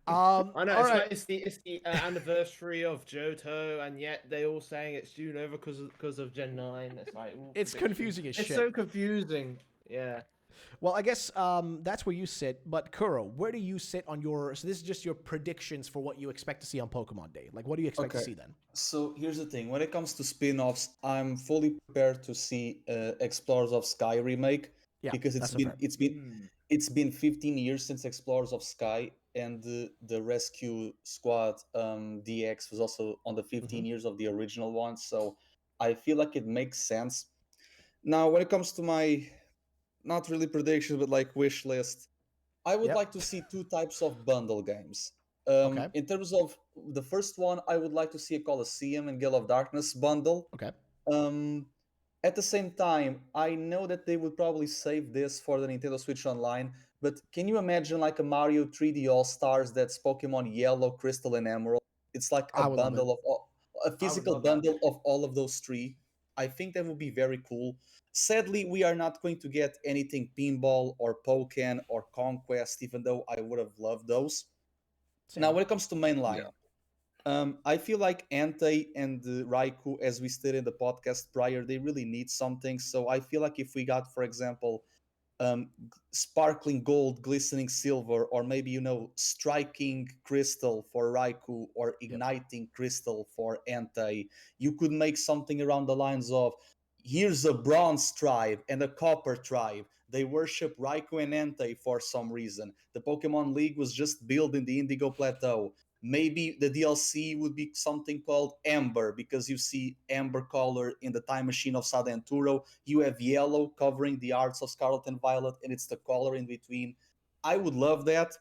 I know it's the anniversary of Johto, and yet they all saying it's Unova because of Gen 9. It's like it's confusing as shit. It's so confusing. Yeah. Well, I guess that's where you sit. But Kuro, where do you sit on your? So this is just your predictions for what you expect to see on Pokemon Day. Like, what do you expect to see then? So here's the thing: when it comes to spin-offs, I'm fully prepared to see Explorers of Sky remake. Yeah, because it's been 15 years since Explorers of Sky, and the Rescue Squad DX was also on the 15 years of the original one. So I feel like it makes sense. Now, when it comes to my not really predictions, but like wish list, I would like to see 2 types of bundle games. In terms of the first one, I would like to see a Colosseum and Gale of Darkness bundle. Okay. At the same time, I know that they would probably save this for the Nintendo Switch Online, but can you imagine like a Mario 3D All-Stars that's Pokemon Yellow, Crystal, and Emerald? It's like a bundle of a physical bundle of all of those 3. I think that would be very cool. Sadly, we are not going to get anything Pinball or Pokken or Conquest, even though I would have loved those. Same. Now, when it comes to mainline, I feel like Entei and Raikou, as we stated in the podcast prior, they really need something. So I feel like if we got, for example, sparkling gold, glistening silver, or maybe, striking crystal for Raikou or igniting crystal for Entei, you could make something around the lines of, here's a bronze tribe and a copper tribe. They worship Raikou and Entei for some reason. The Pokemon League was just built in the Indigo Plateau. Maybe the DLC would be something called Amber, because you see Amber color in the Time Machine of Sadenturo. You have yellow covering the arts of Scarlet and Violet, and it's the color in between. I would love that.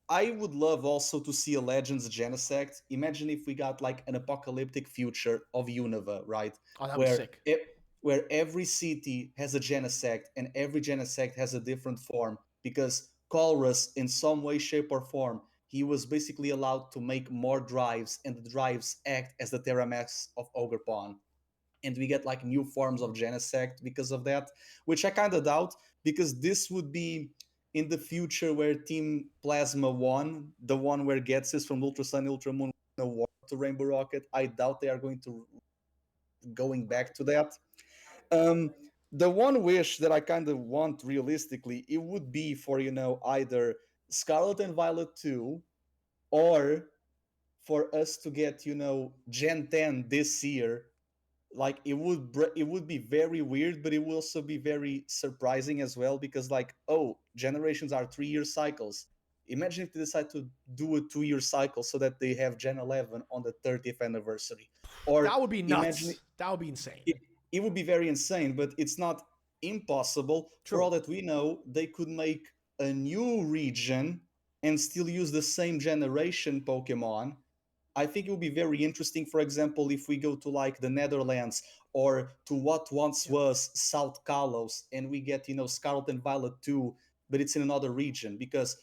I would love also to see a Legends Genesect. Imagine if we got like an apocalyptic future of Unova, right? Oh, that'd be Where sick. where every city has a Genesect and every Genesect has a different form because Colrus, in some way, shape, or form, he was basically allowed to make more drives, and the drives act as the Terramax of Ogrepon. And we get like new forms of Genesect because of that, which I kind of doubt, because this would be in the future where Team Plasma won, the one where Getsis from Ultra Sun, Ultra Moon won a war to Rainbow Rocket. I doubt they are going back to that. Um, the one wish that I kind of want realistically, it would be for either Scarlet and Violet 2, or for us to get Gen 10 this year. Like it would be very weird, but it will also be very surprising as well, because like, oh, generations are 3-year cycles. Imagine if they decide to do a 2-year cycle so that they have Gen 11 on the 30th anniversary. Or That would be imagine nuts. That would be insane. it would be very insane, but it's not impossible. True. For all that we know, they could make a new region and still use the same generation Pokemon. I think it would be very interesting, for example, if we go to like the Netherlands or to what once was South Kalos, and we get, Scarlet and Violet 2, but it's in another region. Because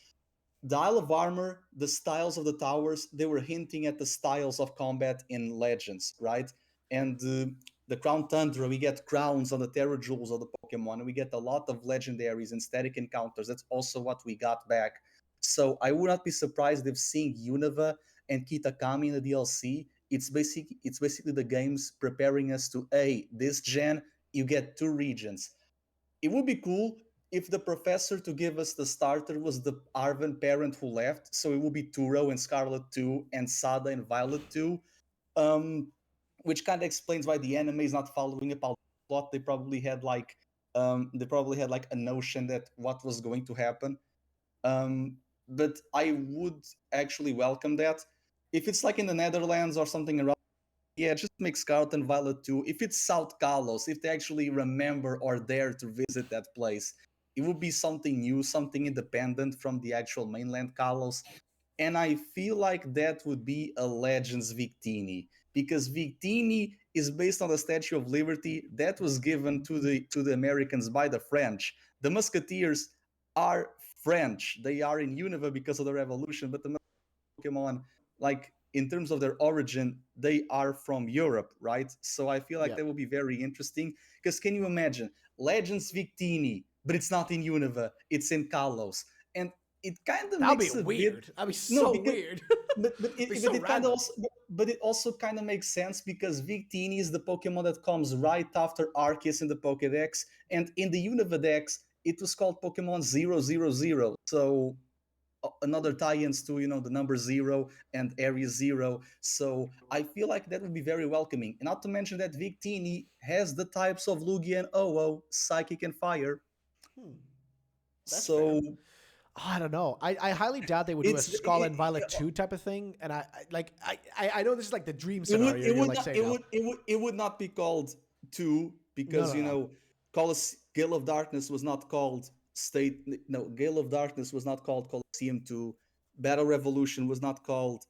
the Isle of Armor, the styles of the towers, they were hinting at the styles of combat in Legends, right? And the Crown Tundra, we get crowns on the Terra Jewels of the Pokemon, and we get a lot of legendaries and static encounters. That's also what we got back. So I would not be surprised if seeing Unova and Kitakami in the DLC, it's basically the games preparing us to, hey, this gen, you get 2 regions. It would be cool if the professor to give us the starter was the Arven parent who left, so it would be Turo and Scarlet 2 and Sada and Violet 2, um, which kind of explains why the anime is not following a plot. They probably had like a notion that what was going to happen. But I would actually welcome that. If it's like in the Netherlands or something around, yeah, just make Scarlet and Violet 2. If it's South Kalos, if they actually remember or dare to visit that place, it would be something new, something independent from the actual mainland Kalos. And I feel like that would be a Legends Victini, because Victini is based on the Statue of Liberty that was given to the Americans by the French. The Musketeers are French. They are in Unova because of the Revolution, but the Pokemon, like in terms of their origin, they are from Europe, right? So I feel like Yeah. that will be very interesting. Because can you imagine Legends Victini, but it's not in Unova, it's in Kalos, and it kind of That'd makes be a weird. bit That'd be no, so because weird. but It'd be it, so but it kind of random. also but it also kind of makes sense, because Victini is the Pokemon that comes right after Arceus in the Pokédex, and in the Unova Dex it was called Pokemon 000. So another tie-ins to the number 0 and area 0. So I feel like that would be very welcoming, and not to mention that Victini has the types of Lugia and Oo, Psychic and Fire. That's fair. So I don't know. I highly doubt they would do a it's Scarlet and Violet 2 type of thing. And I know this is like the dream it would scenario. it You're would like not saying it now. would it would it would not be called 2, No, because no, no. Gale of Darkness was not called Gale of Darkness was not called Colosseum 2. Battle Revolution was not called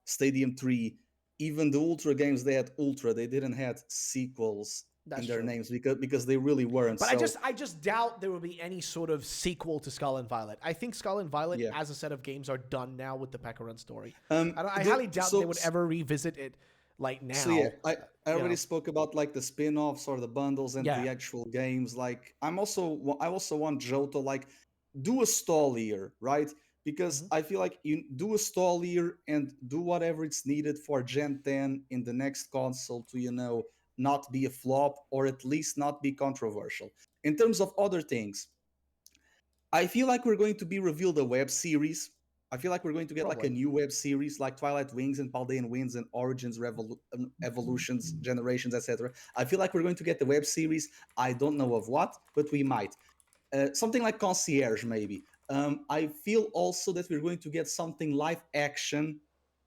Stadium 3. Even the Ultra games, they had Ultra, they didn't have sequels That's in their true. names, because they really weren't. But So I just doubt there will be any sort of sequel to Scarlet and Violet. I think Scarlet and Violet yeah. as a set of games are done now with the Pekka story. Um, I the- highly doubt so- they would ever revisit it like now. So yeah, I you already know. spoke about like the spin-offs or the bundles and Yeah. the actual games. Like I also want Johto, like, do a stall year, right? Because I feel like you do a stall year and do whatever it's needed for Gen 10 in the next console to not be a flop, or at least not be controversial. In terms of other things, I feel like we're going to be revealed a web series. I feel like we're going to get like a Probably. new web series, like Twilight Wings and Paldean Winds and Origins, Evolutions, Generations, etc. I feel like we're going to get the web series. I don't know of what, but we might. Something like Concierge, maybe. I feel also that we're going to get something live action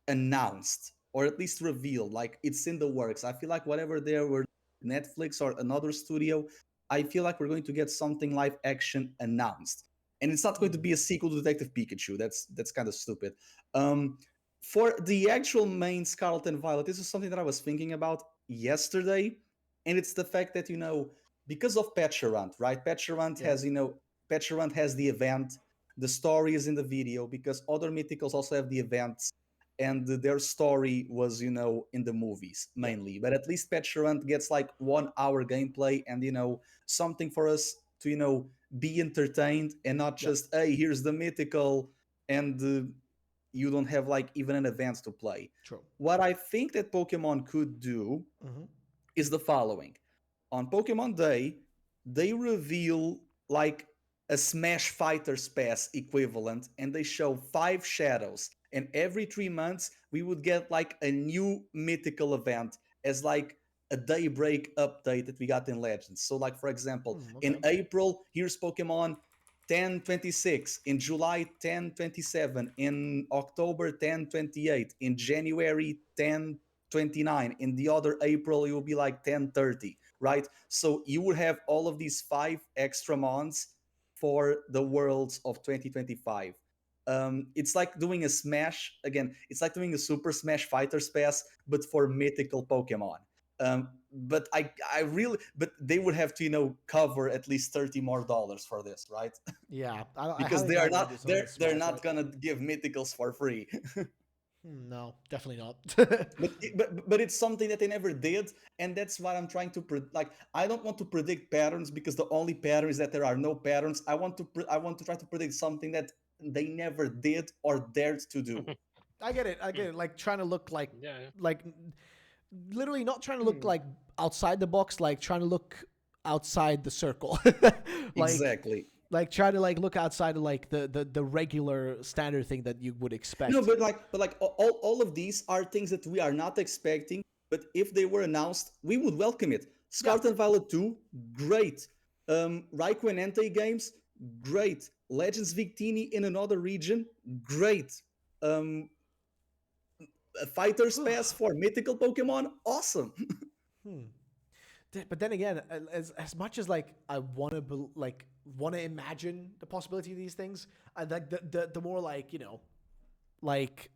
announced, or at least revealed, like it's in the works. I feel like whatever there were, Netflix or another studio, I feel like we're going to get something live action announced. and it's not going to be a sequel to Detective Pikachu. That's kind of stupid. Um, for the actual main Scarlet and Violet, this is something that I was thinking about yesterday, and it's the fact that because of Petulant, right? Petulant Yeah. has Petulant has the event, the story is in the video because other mythicals also have the events, and their story was in the movies mainly. But at least Petulant gets like 1 hour gameplay and something for us to be entertained and not Yeah. just, hey, here's the mythical, and you don't have like even an event to play. True. What I think that Pokemon could do Mm-hmm. is the following. On Pokemon Day, they reveal like a Smash Fighters Pass equivalent, and they show 5 shadows. And every 3 months, we would get like a new mythical event as like a daybreak update that we got in Legends. So, like for example, Okay. in April, here's Pokemon 1026, in July 1027, in October 1028, in January 1029, in the other April it will be like 1030, right? So you would have all of these 5 extra months for the worlds of 2025. It's like doing a Smash again. It's like doing a Super Smash Fighters Pass, but for mythical Pokemon. But I really, but they would have to cover at least $30 more for this, right? Yeah. I Because highly they are doubt they not do something they're Smash, not right? gonna give mythicals for free. No, definitely not. But it's something that they never did, and that's what I'm trying to like. I don't want to predict patterns because the only pattern is that there are no patterns. I want to try to predict something that they never did or dared to do. I get it. I get it. Like trying to look Yeah, yeah. like literally not trying to look like outside the box, like trying to look outside the circle. like Exactly. like try to like look outside of like the regular standard thing that you would expect. No, but all of these are things that we are not expecting. But if they were announced, we would welcome it. Scarlet and Violet 2, great. Raikou and Entei games, great. Legends Victini in another region, great. Um, a Fighter's Pass for mythical Pokemon, awesome. But then again, as much as like I want to want to imagine the possibility of these things, I like the more like like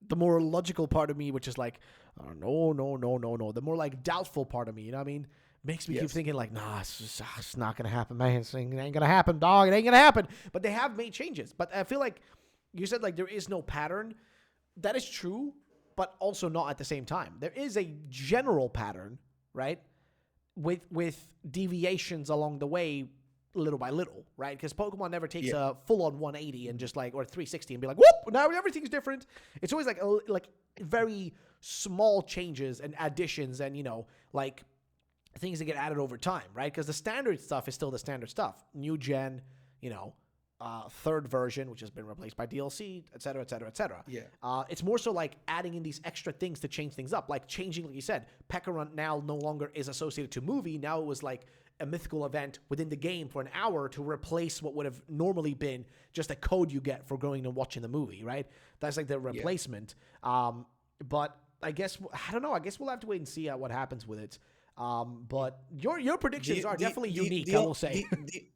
the more logical part of me, which is like, oh, no. The more like doubtful part of me, you know what I mean? Makes me keep Yes. thinking like, nah, it's not gonna happen, man. It ain't gonna happen, dog. It ain't gonna happen. But they have made changes. But I feel like you said like there is no pattern. That is true, but also not at the same time. There is a general pattern, right? With deviations along the way, little by little, right? Because Pokemon never takes a full-on 180 and just like, or 360 and be like, whoop, now everything's different. It's always like very small changes and additions and like things that get added over time, right? Because the standard stuff is still the standard stuff. New gen, third version, which has been replaced by DLC, et cetera, et cetera, et cetera. Yeah. It's more so like adding in these extra things to change things up, like changing, like you said, Pekka now no longer is associated to movie. Now it was like a mythical event within the game for an hour to replace what would have normally been just a code you get for going and watching the movie, right? That's like the replacement. But I guess, I don't know, I guess we'll have to wait and see what happens with it. But your predictions are definitely unique, I will say.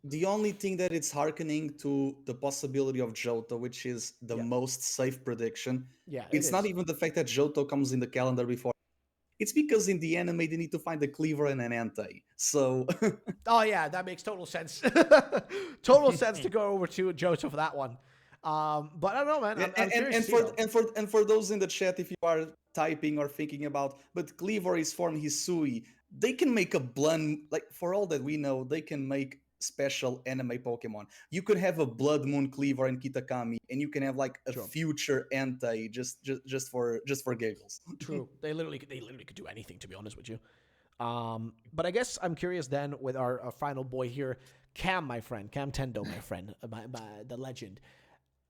The only thing that it's hearkening to the possibility of Johto, which is the most safe prediction. Yeah, it's not even the fact that Johto comes in the calendar before. It's because in the anime they need to find a Cleaver and an Entei. So oh yeah, that makes total sense. Total sense to go over to Johto for that one. But I don't know, man. I'm curious and for those in the chat, if you are typing or thinking about, but Cleaver is from Hisui, they can make a blend, like for all that we know, they can make special anime Pokemon. You could have a Blood Moon Cleaver in Kitakami, and you can have like a future Entei just for giggles. True. They literally could do anything, to be honest with you. But I guess I'm curious then with our final boy here, Cam, my friend, Cam Tendo, my friend, the legend.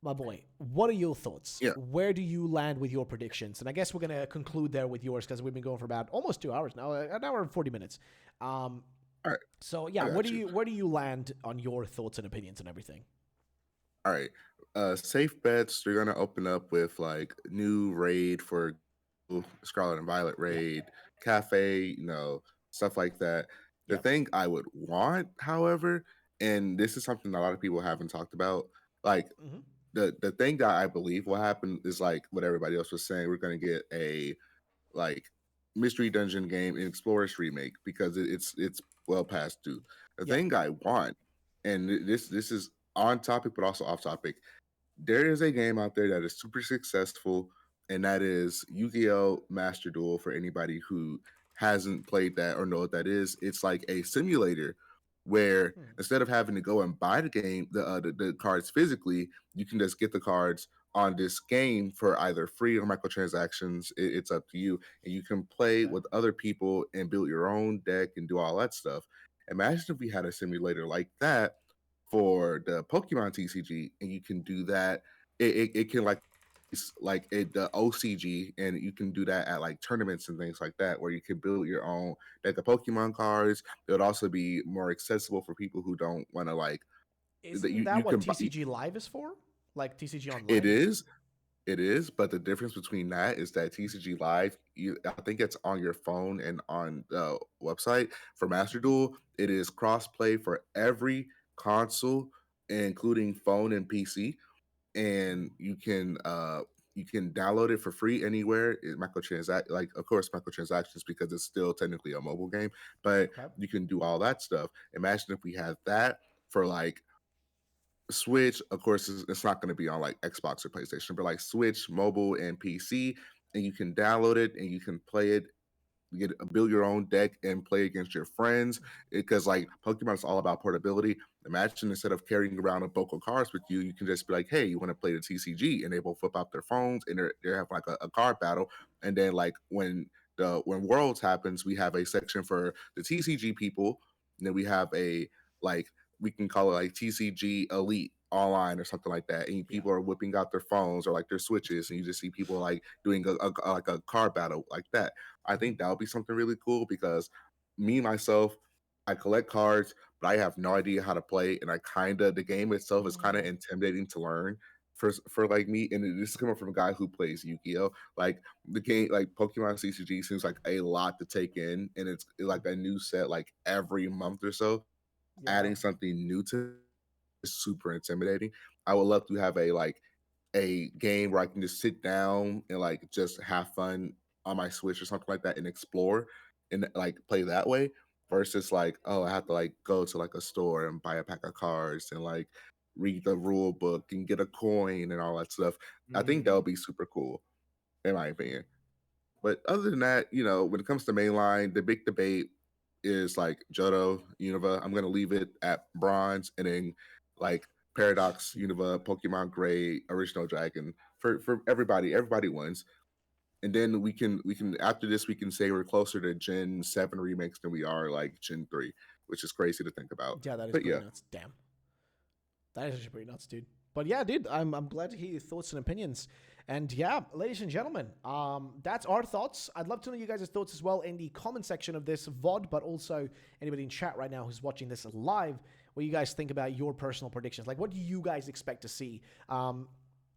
My boy, what are your thoughts? Yeah. Where do you land with your predictions? And I guess we're going to conclude there with yours because we've been going for about almost 2 hours now, an hour and 40 minutes. All right. So yeah, where do you land on your thoughts and opinions and everything? All right. Safe bets. They're gonna open up with like new raid for Scarlet and Violet raid, cafe, stuff like that. The thing I would want, however, and this is something a lot of people haven't talked about. Like Mhm. the thing that I believe will happen is like what everybody else was saying. We're gonna get a like mystery dungeon game in Explorers remake because it's well past due. The Yeah. thing I want, and this is on topic but also off topic. There is a game out there that is super successful, and that is Yu-Gi-Oh! Master Duel. For anybody who hasn't played that or know what that is, it's like a simulator where Hmm. instead of having to go and buy the game, the cards physically, you can just get the cards on this game for either free or microtransactions. It's up to you, and you can play Okay. with other people and build your own deck and do all that stuff. Imagine if we had a simulator like that for the Pokemon TCG, and you can do that. It can like the OCG, and you can do that at like tournaments and things like that, where you can build your own deck of Pokemon cards. It would also be more accessible for people who don't want to like that. Isn't You that what can buy. TCG Live is for? Like TCG It Online? is. It is, but the difference between that is that TCG Live, I think it's on your phone and on the website. For Master Duel, it is cross-play for every console, including phone and PC, and you can download it for free anywhere. Like of course microtransactions because it's still technically a mobile game, but Okay. you can do all that stuff. Imagine if we had that for like Switch. Of course, it's not going to be on like Xbox or PlayStation, but like Switch, mobile, and PC, and you can download it and you can play it. Build your own deck and play against your friends because like Pokemon is all about portability. Imagine instead of carrying around a bulk of cards with you, you can just be like, "Hey, you want to play the TCG?" And they both flip out their phones and they have like a card battle. And then like when Worlds happens, we have a section for the TCG people, and then we have a like we can call it like TCG Elite online or something like that. And Yeah. people are whipping out their phones or like their switches, and you just see people like doing like a card battle like that. I think that would be something really cool because me myself, I collect cards, but I have no idea how to play, and I kind of the game itself is kind of Mm. intimidating to learn for like me. And this is coming from a guy who plays Yu-Gi-Oh. Like the game, like Pokemon CCG seems like a lot to take in, and it's like a new set like every month or so. Yeah. Adding something new to is super intimidating. I would love to have a game where I can just sit down and like just have fun on my Switch or something like that and explore and like play that way versus like, oh, I have to like go to like a store and buy a pack of cards and like read the rule book and get a coin and all that stuff. I think that Mm. would be super cool, in my opinion. But other than that, when it comes to mainline, the big debate is like Johto, Unova. I'm gonna leave it at bronze, and then like Paradox, Unova, Pokemon Gray, Original Dragon for everybody. Everybody wins, and then we can after this we can say we're closer to Gen 7 remakes than we are like Gen 3, which is crazy to think about. Yeah, that is But pretty yeah, nuts. Damn. That is actually pretty nuts, dude. But yeah, dude, I'm glad to hear your thoughts and opinions. And yeah, ladies and gentlemen, that's our thoughts. I'd love to know you guys' thoughts as well in the comment section of this VOD, but also anybody in chat right now who's watching this live, what you guys think about your personal predictions. Like, what do you guys expect to see? I'm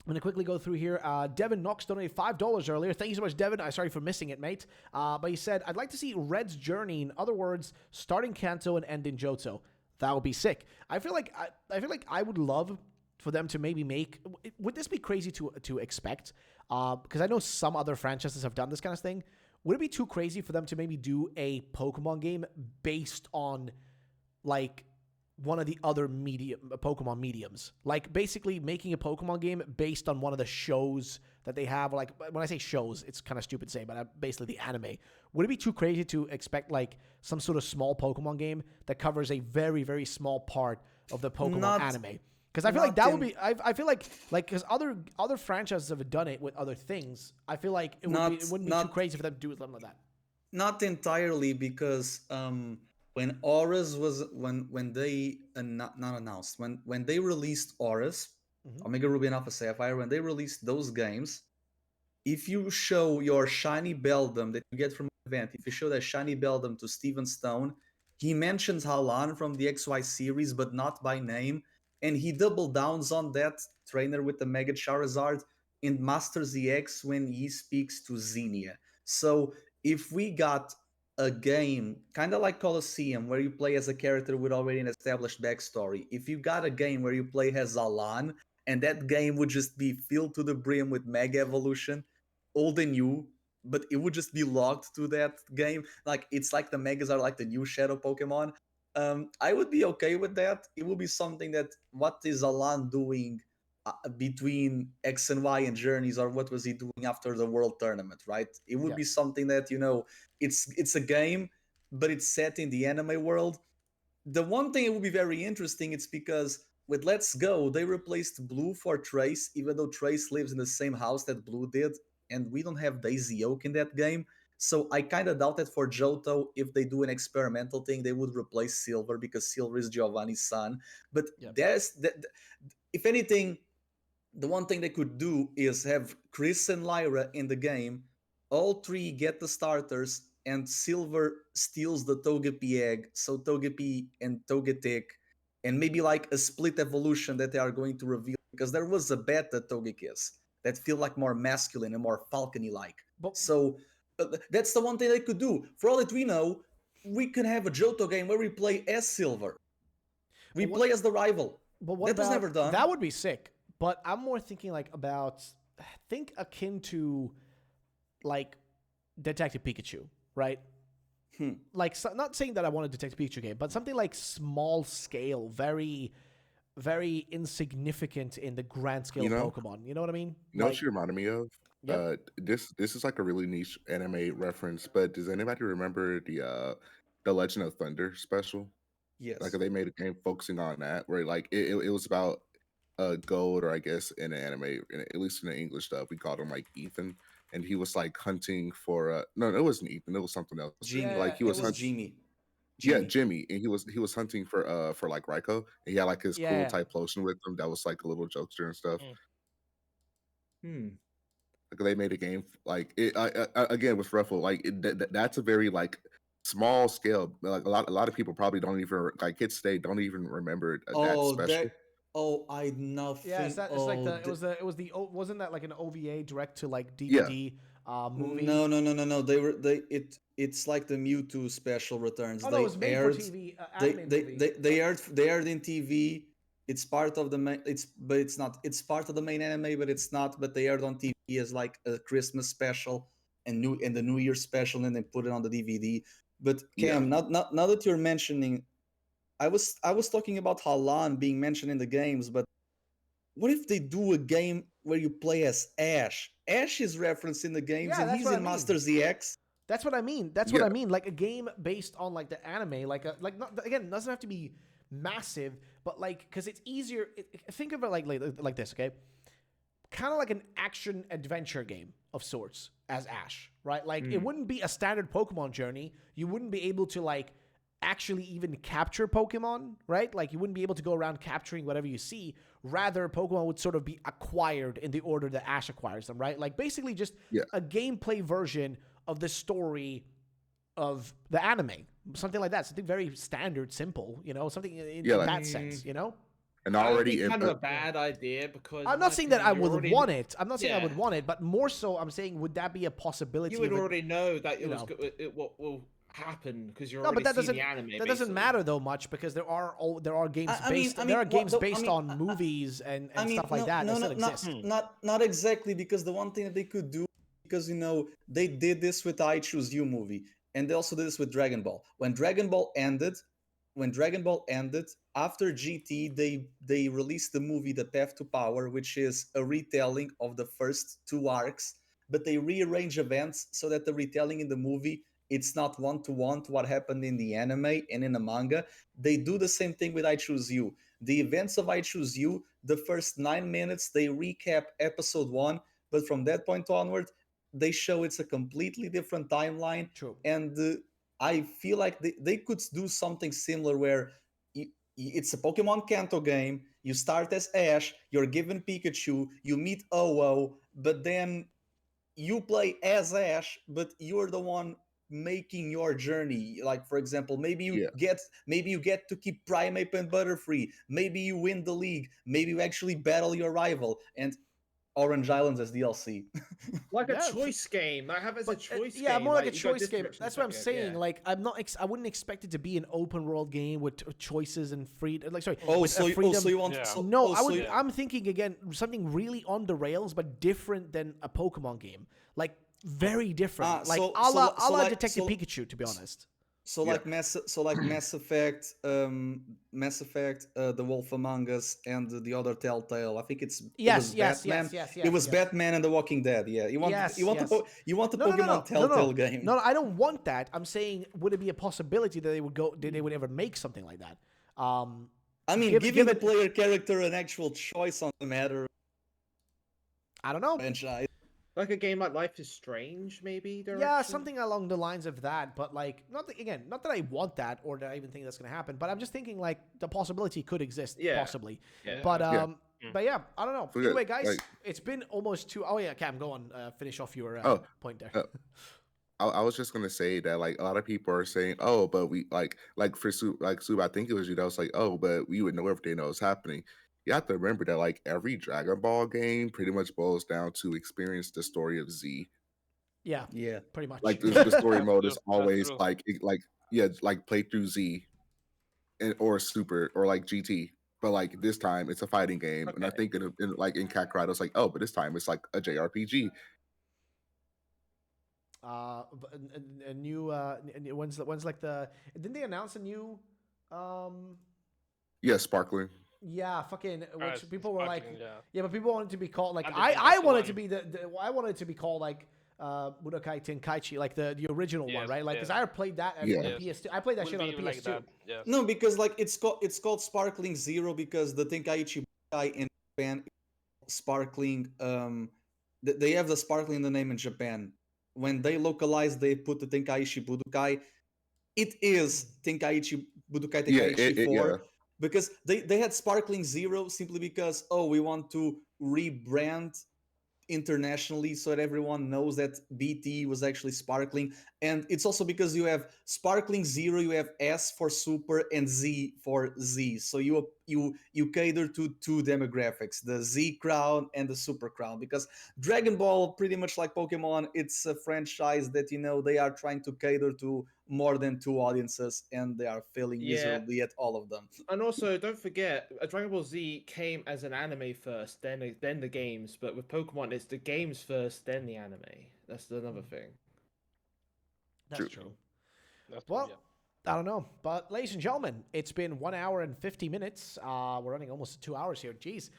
going to quickly go through here. Devin Knox donated $5 earlier. Thank you so much, Devin. I'm sorry for missing it, mate. But he said, I'd like to see Red's journey. In other words, starting Kanto and ending Johto. That would be sick. I feel like I would love for them to maybe make. Would this be crazy to expect? Because I know some other franchises have done this kind of thing. Would it be too crazy for them to maybe do a Pokemon game based on like one of the other Pokemon mediums? Like basically making a Pokemon game based on one of the shows that they have. Like when I say shows, it's kind of stupid to say, but basically the anime. Would it be too crazy to expect like some sort of small Pokemon game that covers a very, very small part of the Pokemon Not- anime? Because I feel like not that would in- be. I feel like because other franchises have done it with other things. I feel like it wouldn't be too crazy for them to do something like that. Not entirely, because when Auras was when they not announced, when they released Auras, Mhm. Omega Ruby and Alpha Sapphire, when they released those games, if you show your shiny Beldum that you get from an event, if you show that shiny Beldum to Steven Stone, he mentions Halan from the XY series, but not by name, and he double downs on that trainer with the Mega Charizard in Masters EX when he speaks to Xenia. So if we got a game kind of like Colosseum where you play as a character with already an established backstory, if you got a game where you play as Alan and that game would just be filled to the brim with mega evolution, old and new, but it would just be locked to that game, like it's like the megas are like the new shadow Pokemon, I would be okay with that. It would be something that, what is Alan doing between X and Y and journeys, or what was he doing after the world tournament, right? It would Yeah. be something that, it's a game, but it's set in the anime world. The one thing it would be very interesting, it's because with Let's Go, they replaced Blue for Trace, even though Trace lives in the same house that Blue did, and we don't have Daisy Oak in that game. So I kind of doubt that for Johto, if they do an experimental thing, they would replace Silver, because Silver is Giovanni's son. But Yep. if anything, the one thing they could do is have Chris and Lyra in the game. All three get the starters, and Silver steals the Togepi egg. So Togepi and Togetic, and maybe like a split evolution that they are going to reveal, because there was a beta Togekiss that feel like more masculine and more Falcony like. But So that's the one thing they could do. For all that we know, we can have a Johto game where we play as Silver. We But what- play as the rival. But what That was about, never done. That would be sick. But I'm more thinking like about, think akin to like Detective Pikachu, right? Like, not saying that I want a Detective Pikachu game, but something like small scale, very, very insignificant in the grand scale You know- of Pokemon. You know what I mean? You know Like, what you reminded me of? Yep. This is like a really niche anime reference, but does anybody remember the Legend of Thunder special? Yes. Like they made a game focusing on that, where like it was about Gold, or I guess in the anime, at least in the English stuff, we called him like Ethan, and he was like hunting for no, it wasn't Ethan, it was something else. Jimmy. Like he it was, was hunting. Jimmy. Yeah, Jimmy, and he was hunting for like Raikou, and he had like his cool Yeah. type potion with him that was like a little jokester and stuff. Hmm. Like they made a game like it again with Ruffle, like that's a very like small scale. Like a lot of people probably don't even, like kids today don't even remember that special. I now think. yeah, it's like wasn't that like an OVA direct to like Yeah. DVD movie? No. It's like the Mewtwo special returns. Oh no, it was made for TV. Anime movie. They aired in TV. It's part of the main. But it's not. It's part of the main anime, but it's not. But they aired on TV as like a Christmas special and the New Year special, and they put it on the DVD. But Cam, Yeah. now that you're mentioning, I was talking about Halan being mentioned in the games, but what if they do a game where you play as Ash? Ash is referenced in the games, Yeah, and that's he's what I in mean. Master ZX. That's what I mean. That's what I Yeah. mean. Like a game based on like the anime, like not, again, it doesn't have to be massive, but like, because it's easier. Think of it like this, okay? Kind of like an action adventure game of sorts as Ash, right? Like it wouldn't be a standard Pokemon journey. You wouldn't be able to like actually even capture Pokemon, right? Like you wouldn't be able to go around capturing whatever you see. Rather, Pokemon would sort of be acquired in the order that Ash acquires them, right? Like basically just Yeah. a gameplay version of the story of the anime, something like that, something very standard, simple, something in Yeah, like- that sense, And That would already be in, kind of a bad idea because I'm in not my saying that I opinion, you would already- want it. I'm not saying I would Yeah. want it, but more so, I'm saying, would that be a possibility? You would of it- already know that you know. what will happen because you're No, already but that seeing doesn't the anime. that doesn't basically. matter though much because there are games I mean- based I mean, there are what games the- I based mean, on movies and stuff like no, that no, that no, still exist. not exactly, because the one thing that they could do, because they did this with the I Choose You movie, and they also did this with Dragon Ball. When Dragon Ball ended, after GT, they released the movie The Path to Power, which is a retelling of the first two arcs, but they rearrange events so that the retelling in the movie, it's not one-to-one to what happened in the anime and in the manga. They do the same thing with I Choose You. The events of I Choose You, the first 9 minutes, they recap episode 1, but from that point onward, they show it's a completely different timeline. True. And I feel like they could do something similar where it's a Pokemon Kanto game. You start as Ash, you're given Pikachu, you meet OO, but then you play as Ash, but you're the one making your journey. Like, for example, maybe you get to keep Primeape and Butterfree. Maybe you win the league. Maybe you actually battle your rival. And Orange Islands as DLC. Like Yeah, a choice game. I have as a But, choice yeah, game. more like a you go choice this game. direction, That's that what I'm direction, saying. yeah. Like, I wouldn't expect it to be an open world game with choices and freedom. Like, sorry, Oh, with, so, freedom. you want? Yeah. No, I would. you- I'm thinking again something really on the rails, but different than a Pokemon game. Like very different. Like so- a so la, li- so like- Detective so- Pikachu, to be honest. So Yeah. like Mass Effect, The Wolf Among Us, and the other Telltale. I think it was Batman. It was Batman and The Walking Dead. Yeah, you want Yes, you want yes. the you want the Pokemon Telltale game. No, I don't want that. I'm saying, would it be a possibility that they would ever make something like that? I mean, giving the player character an actual choice on the matter I don't know. franchise. Like a game like Life is Strange, maybe. Yeah, direction? something along the lines of that, but like not that I want that or that I even think that's gonna happen, but I'm just thinking like the possibility could exist, Yeah. possibly. Yeah. But Yeah. but yeah, I don't know. So, yeah, Anyway, guys, like- it's been almost 2. Oh yeah, Cam, go on, finish off your point there. I was just gonna say that like a lot of people are saying, oh, but we like for Sub, I think it was you that was like, oh, but we would know everything that was happening. You have to remember that like every Dragon Ball game pretty much boils down to experience the story of Z. Yeah, Yeah. pretty much. Like the story That's mode true, is that's always true. like play through Z or Super or like GT. But like this time it's a fighting game, and I Okay. think in Kakarot it's like, oh, but this time it's like a JRPG. A new when's like the didn't they announce a new Yeah, Sparkling. yeah, fucking which people were like Sparkling, yeah. yeah, but people want it to be called like And I the wanted one. to be I wanted it to be called like Budokai Tenkaichi, like the original one, Yes, right? Like, because yes. I played that on Yeah. the PS2. I played that Will shit on the be PS2. like that. Yeah. No, because like it's called Sparkling Zero because the Tenkaichi Budokai in Japan, Sparkling. They have the Sparkling in the name in Japan. When they localize, they put the Tenkaichi Budokai. It is Tenkaichi Budokai Yeah, Tenkaichi 4 yeah. because they had Sparkling Zero simply because we want to rebrand internationally so that everyone knows that BT was actually Sparkling. And it's also because you have Sparkling Zero, you have S for Super and Z for Z. So you cater to two demographics, the Z crowd and the Super crowd. Because Dragon Ball, pretty much like Pokemon, it's a franchise that they are trying to cater to more than two audiences, and they are failing Yeah. miserably at all of them. And also, don't forget, Dragon Ball Z came as an anime first, then the games. But with Pokemon, it's the games first, then the anime. That's another thing. That's True. true. That's Well, yeah. I don't know. But ladies and gentlemen, it's been 1 hour and 50 minutes. We're running almost 2 hours here. Jeez.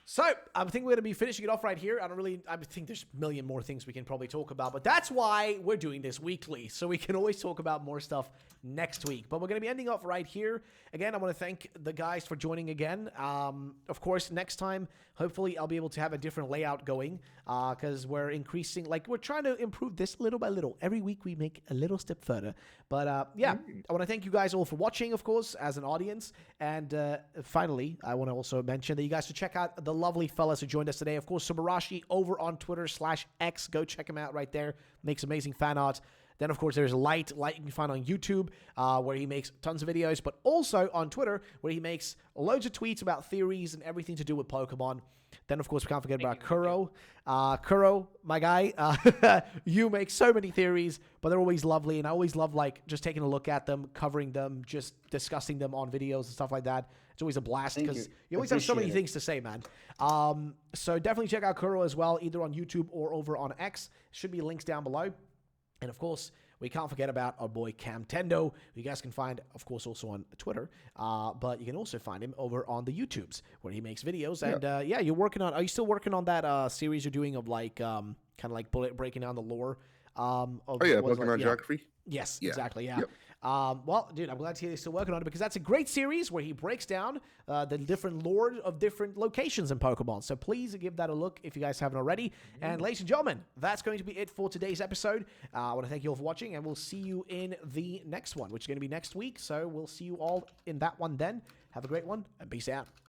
So I think we're going to be finishing it off right here. I think there's a million more things we can probably talk about, but that's why we're doing this weekly. So we can always talk about more stuff next week. But we're going to be ending off right here. Again, I want to thank the guys for joining again. Of course, next time, hopefully I'll be able to have a different layout going because we're increasing, like we're trying to improve this little by little. Every week we make a little step further. But yeah, I want to thank you guys all for watching, of course, as an audience. And finally, I want to also mention that you guys should check out the lovely fellas who joined us today. Of course, Subarashi over on Twitter/X. Go check him out right there. Makes amazing fan art. Then, of course, there's Light you can find on YouTube, where he makes tons of videos, but also on Twitter, where he makes loads of tweets about theories and everything to do with Pokemon. Then, of course, we can't forget about Kuro. Kuro, my guy, you make so many theories, but they're always lovely, and I always love, like, just taking a look at them, covering them, just discussing them on videos and stuff like that. It's always a blast, Thank because you. you always have so many Appreciate it. things to say, man. So definitely check out Kuro as well, either on YouTube or over on X. Should be links down below. And of course, we can't forget about our boy Cam Tendo, who you guys can find, of course, also on Twitter. But you can also find him over on the YouTubes, where he makes videos. And yeah, you're working on. Are you still working on that series you're doing of like kind of like breaking down the lore? Of Oh yeah, what was Pokemon like, Geography. Yes, Yeah. exactly. Yeah. Yep. Well, dude, I'm glad to hear you're still working on it because that's a great series where he breaks down the different lore of different locations in Pokemon. So please give that a look if you guys haven't already. And ladies and gentlemen, that's going to be it for today's episode. I want to thank you all for watching, and we'll see you in the next one, which is going to be next week. So we'll see you all in that one then. Have a great one, and peace out.